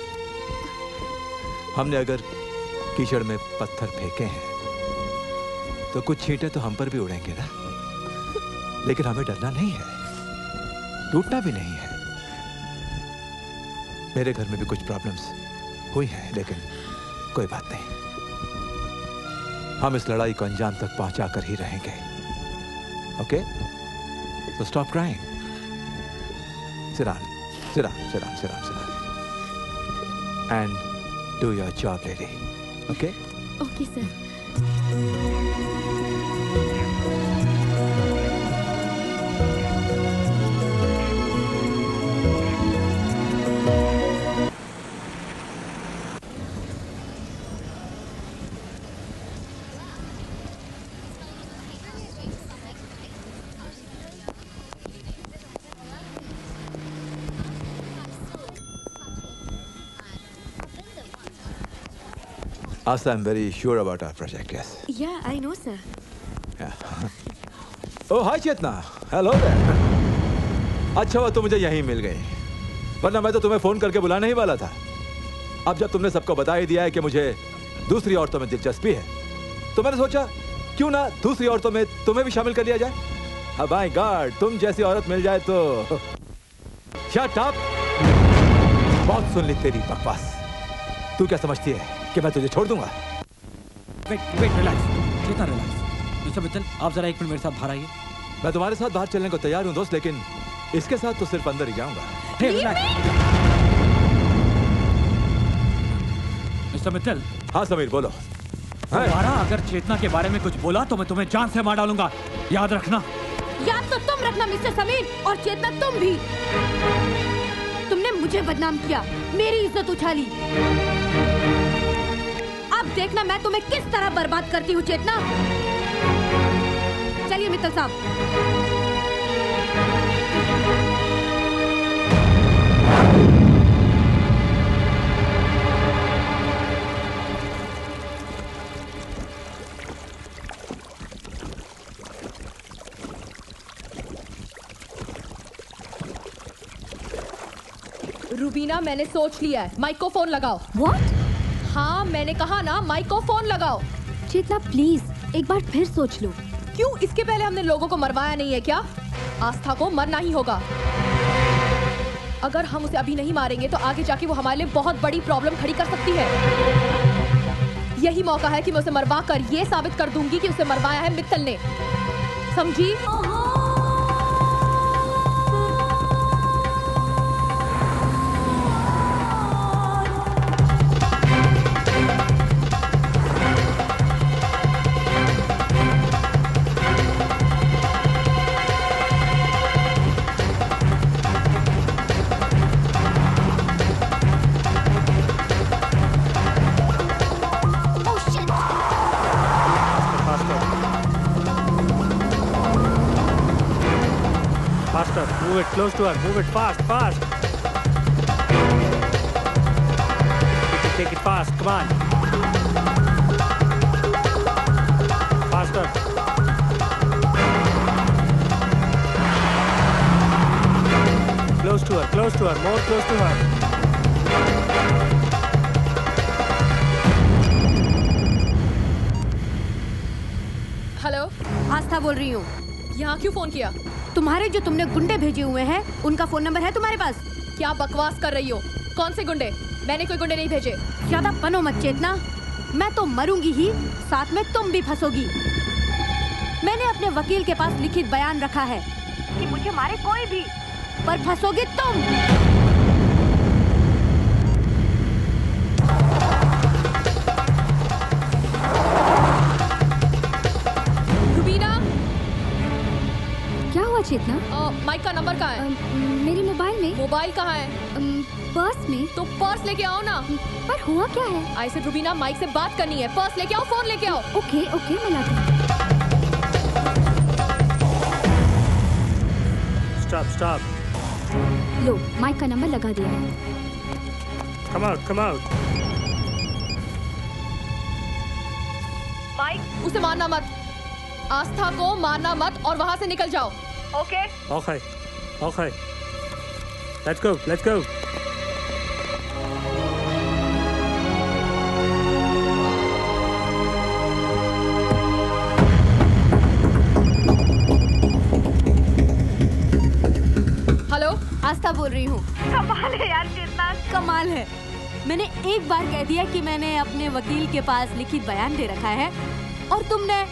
हमने अगर कीचड़ में पत्थर फेंके हैं तो कुछ छींटे तो हम पर भी उड़ेंगे ना, लेकिन हमें डरना नहीं है, टूटना भी नहीं है। मेरे घर में भी कुछ प्रॉब्लम्स हुई हैं, लेकिन कोई बात नहीं, हम इस लड़ाई को अंजाम तक पहुंचा कर ही रहेंगे। Okay, so stop crying, sit down, sit down, sit down, sit down, sit down, and do your job, lady. Okay? Okay, sir. Asa, I'm very sure about our project, yes. Yeah, I know, sir. Yeah. Oh, hi Chetna, hello there. अच्छा हुआ तुम मुझे यहीं मिल गई, वरना मैं तो तुम्हें फोन करके बुलाने ही वाला था। अब जब तुमने सबको बता ही दिया है कि मुझे दूसरी औरतों में दिलचस्पी है, तो मैंने सोचा क्यों ना दूसरी औरतों में तुम्हें भी शामिल कर लिया जाए। अब माय गॉड, तुम जैसी औरत मिल जाए तो शट अप, बहुत सुन ली तेरी बकवास। तू क्या समझती है कि मैं तुझे छोड़ दूंगा? वेट रिलैक्स, चेतना रिलैक्स। मिस्टर मित्तल, आप जरा एक मिनट मेरे साथ बाहर आइए। मैं तुम्हारे साथ बाहर चलने को तैयार हूं दोस्त, लेकिन इसके साथ तो सिर्फ अंदर ही जाऊंगा। हे रिलैक्स। मिस्टर मित्तल। हाँ समीर, बोलो। दोबारा अगर चेतना के बारे में कुछ बोला तो मैं तुम्हें जान से मार डालूंगा, याद रखना। याद तो तुम रखना मिस्टर समीर, और चेतना तुम भी। तुमने मुझे बदनाम किया, मेरी इज्जत उछाली। अब देखना मैं तुम्हें किस तरह बर्बाद करती हूँ चेतना। चलिए मित्तल साहब। रूबीना, मैंने सोच लिया है, माइक को फोन लगाओ। What? हाँ, मैंने कहा ना, माइक को फोन लगाओ। चेतना प्लीज एक बार फिर सोच लो। क्यों? इसके पहले हमने लोगों को मरवाया नहीं है क्या? आस्था को मरना ही होगा। अगर हम उसे अभी नहीं मारेंगे तो आगे जाके वो हमारे लिए बहुत बड़ी प्रॉब्लम खड़ी कर सकती है। यही मौका है कि मैं उसे मरवा कर ये साबित कर दूंगी कि उसे मरवाया है मित्तल ने। समझी? Move it close to her. Move it fast, fast. Take it fast. Come on. Faster. Close to her. Close to her. More close to her. Hello, Aastha बोल रही हूँ। यहाँ क्यों फोन किया? तुम्हारे जो तुमने गुंडे भेजे हुए हैं, उनका फोन नंबर है तुम्हारे पास? क्या बकवास कर रही हो? कौन से गुंडे? मैंने कोई गुंडे नहीं भेजे। ज्यादा पनो मत चेतना, मैं तो मरूंगी ही, साथ में तुम भी फंसोगी। मैंने अपने वकील के पास लिखित बयान रखा है कि मुझे मारे कोई भी, पर फंसोगी तुम। चेतना, माइक का नंबर कहाँ है? मेरे मोबाइल में। मोबाइल कहाँ है? पर्स में। तो पर्स लेके आओ ना। पर हुआ क्या है? आई सेड रूबीना, माइक से बात करनी है। पर्स लेके आओ, फोन लेके आओ। ओके ओके, मैं लाती हूँ। Stop, stop. लो, माइक का नंबर लगा दिया है। Come out, come out. Mike, उसे मारना मत। आस्था को मारना मत और वहां से निकल जाओ। Okay? Okay, okay. Let's go, let's go. Hello, Aastha बोल रही हूँ। कमाल है यार, कितना कमाल है। मैंने एक बार कह दिया कि मैंने अपने वकील के पास लिखित बयान दे रखा है और तुमने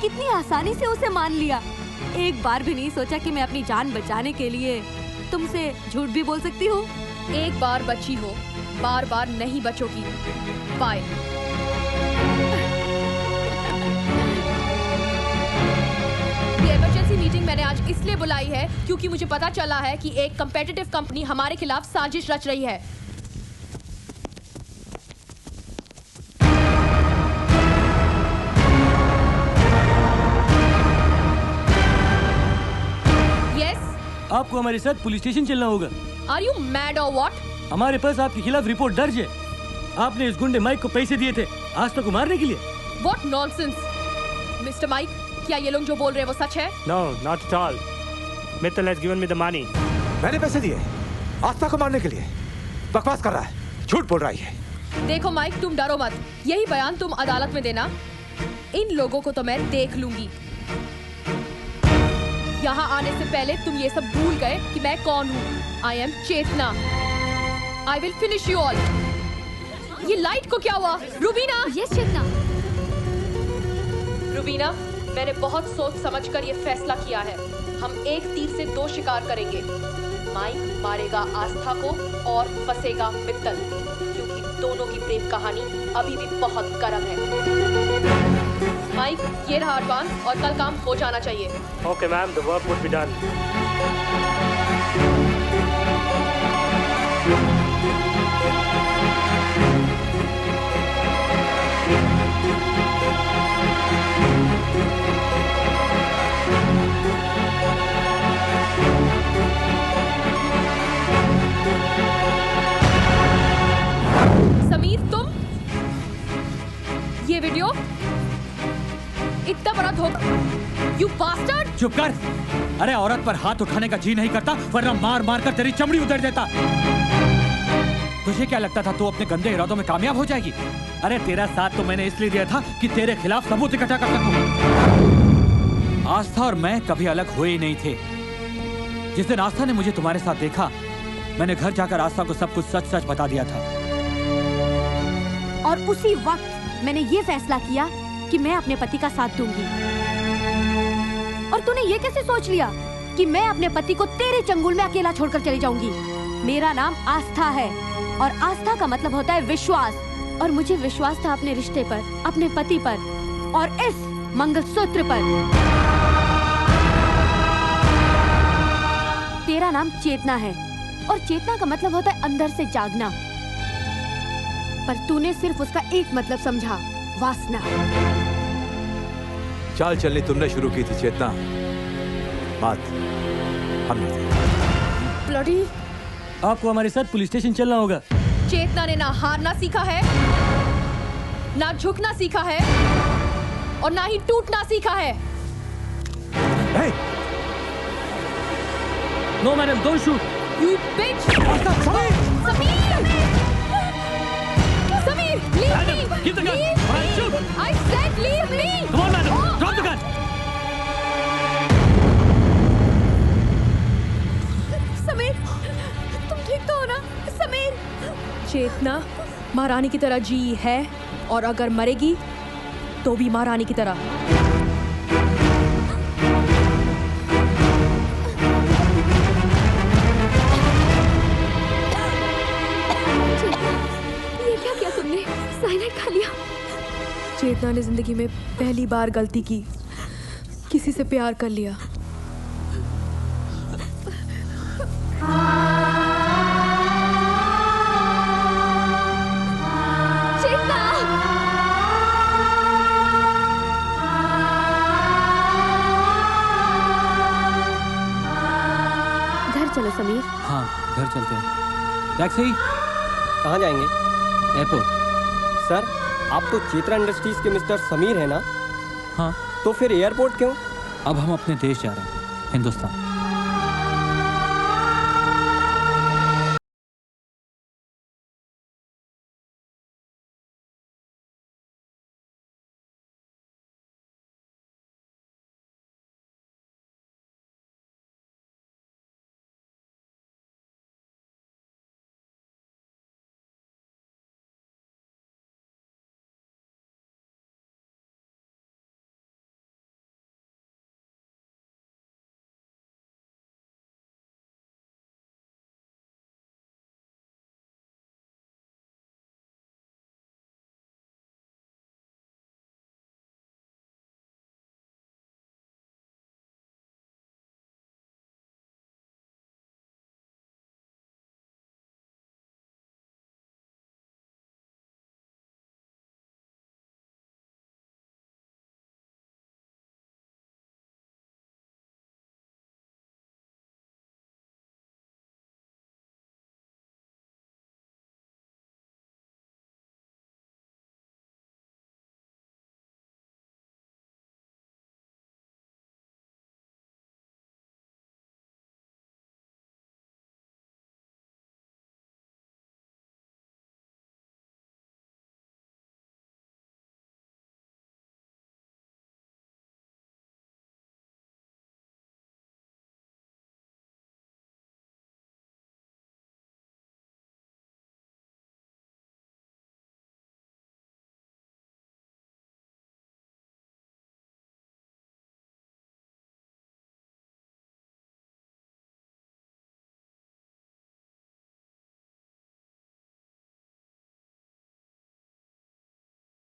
कितनी आसानी से उसे मान लिया। एक बार भी नहीं सोचा कि मैं अपनी जान बचाने के लिए तुमसे झूठ भी बोल सकती हूँ। एक बार बची हो, बार बार नहीं बचोगी। बाय। ये इमरजेंसी मीटिंग मैंने आज इसलिए बुलाई है क्योंकि मुझे पता चला है कि एक कंपेटिटिव कंपनी हमारे खिलाफ साजिश रच रही है। आपको हमारे साथ पुलिस स्टेशन चलना होगा। Are you mad or what? हमारे पास आपके खिलाफ रिपोर्ट दर्ज है। आपने इस गुंडे माइक को पैसे दिए थे आस्था को मारने के लिए। What nonsense, Mr. Mike? क्या ये लोग जो बोल रहे हैं वो सच है? No, not at all. Mittal has given me the money. मैंने पैसे दिए आस्था को मारने के लिए। बकवास कर रहा है, झूठ बोल रहा है। देखो माइक, तुम डरो मत। यही बयान तुम अदालत में देना। इन लोगों को तो मैं देख लूंगी। यहाँ आने से पहले तुम ये सब भूल गए कि मैं कौन हूँ। I am Chetna. I will finish you all. ये लाइट को क्या हुआ? रुबीना! Yes, चेतना। रुबीना, मैंने बहुत सोच समझकर ये फैसला किया है। हम एक तीर से दो शिकार करेंगे। माइक मारेगा आस्था को और फंसेगा मित्तल, क्योंकि दोनों की प्रेम कहानी अभी भी बहुत गर्म है। माइक, ये रहा एडवांस और कल काम हो जाना चाहिए। Okay, ma'am, the work would be done. Sameer, तुम ये वीडियो इतना बड़ा धोखा। You bastard! चुप कर। अरे औरत पर हाथ उठाने का जी नहीं करता, वरना मार मार कर तेरी चमड़ी उधेड़ देता। तुझे क्या लगता था तू अपने गंदे इरादों में कामयाब हो जाएगी? अरे तेरा साथ तो मैंने इसलिए दिया था कि तेरे खिलाफ सबूत इकट्ठा कर सकूं। आस्था और मैं कभी अलग हुए ही नहीं थे। जिस दिन आस्था ने मुझे तुम्हारे साथ देखा, मैंने घर जाकर आस्था को सब कुछ सच सच बता दिया था। और उसी वक्त मैंने ये फैसला किया कि मैं अपने पति का साथ दूंगी। और तूने ये कैसे सोच लिया कि मैं अपने पति को तेरे चंगुल में अकेला छोड़कर चली जाऊंगी? मेरा नाम आस्था है और आस्था का मतलब होता है विश्वास, और मुझे विश्वास था अपने रिश्ते पर, अपने पति पर और इस मंगलसूत्र पर। तेरा नाम चेतना है और चेतना का मतलब होता है अंदर से जागना, पर तूने सिर्फ उसका एक मतलब समझा, वासना। चाल चलनी तुमने शुरू की थी चेतना, बात हमने की। ब्लडी! आपको हमारे साथ पुलिस स्टेशन चलना होगा। चेतना ने ना हारना सीखा है, ना झुकना सीखा है और ना ही टूटना सीखा है। No madam, don't shoot. You bitch! Sameer! Samir, leave Madam, me! give the gun. Leave All right, me! shoot. I said leave me! Come on, madam. Oh. Drop the gun. Sameer, तुम ठीक तो हो ना? समीर! चेतना महारानी की तरह जी है और अगर मरेगी तो भी महारानी की तरह। साइनाइड खा लिया। चेतना ने जिंदगी में पहली बार गलती की, किसी से प्यार कर लिया। चेतना! घर टैक्सी। कहाँ जाएंगे? एयरपोर्ट। सर, आप तो चेतना इंडस्ट्रीज के मिस्टर समीर हैं ना? हाँ। तो फिर एयरपोर्ट क्यों? अब हम अपने देश जा रहे हैं, हिंदुस्तान।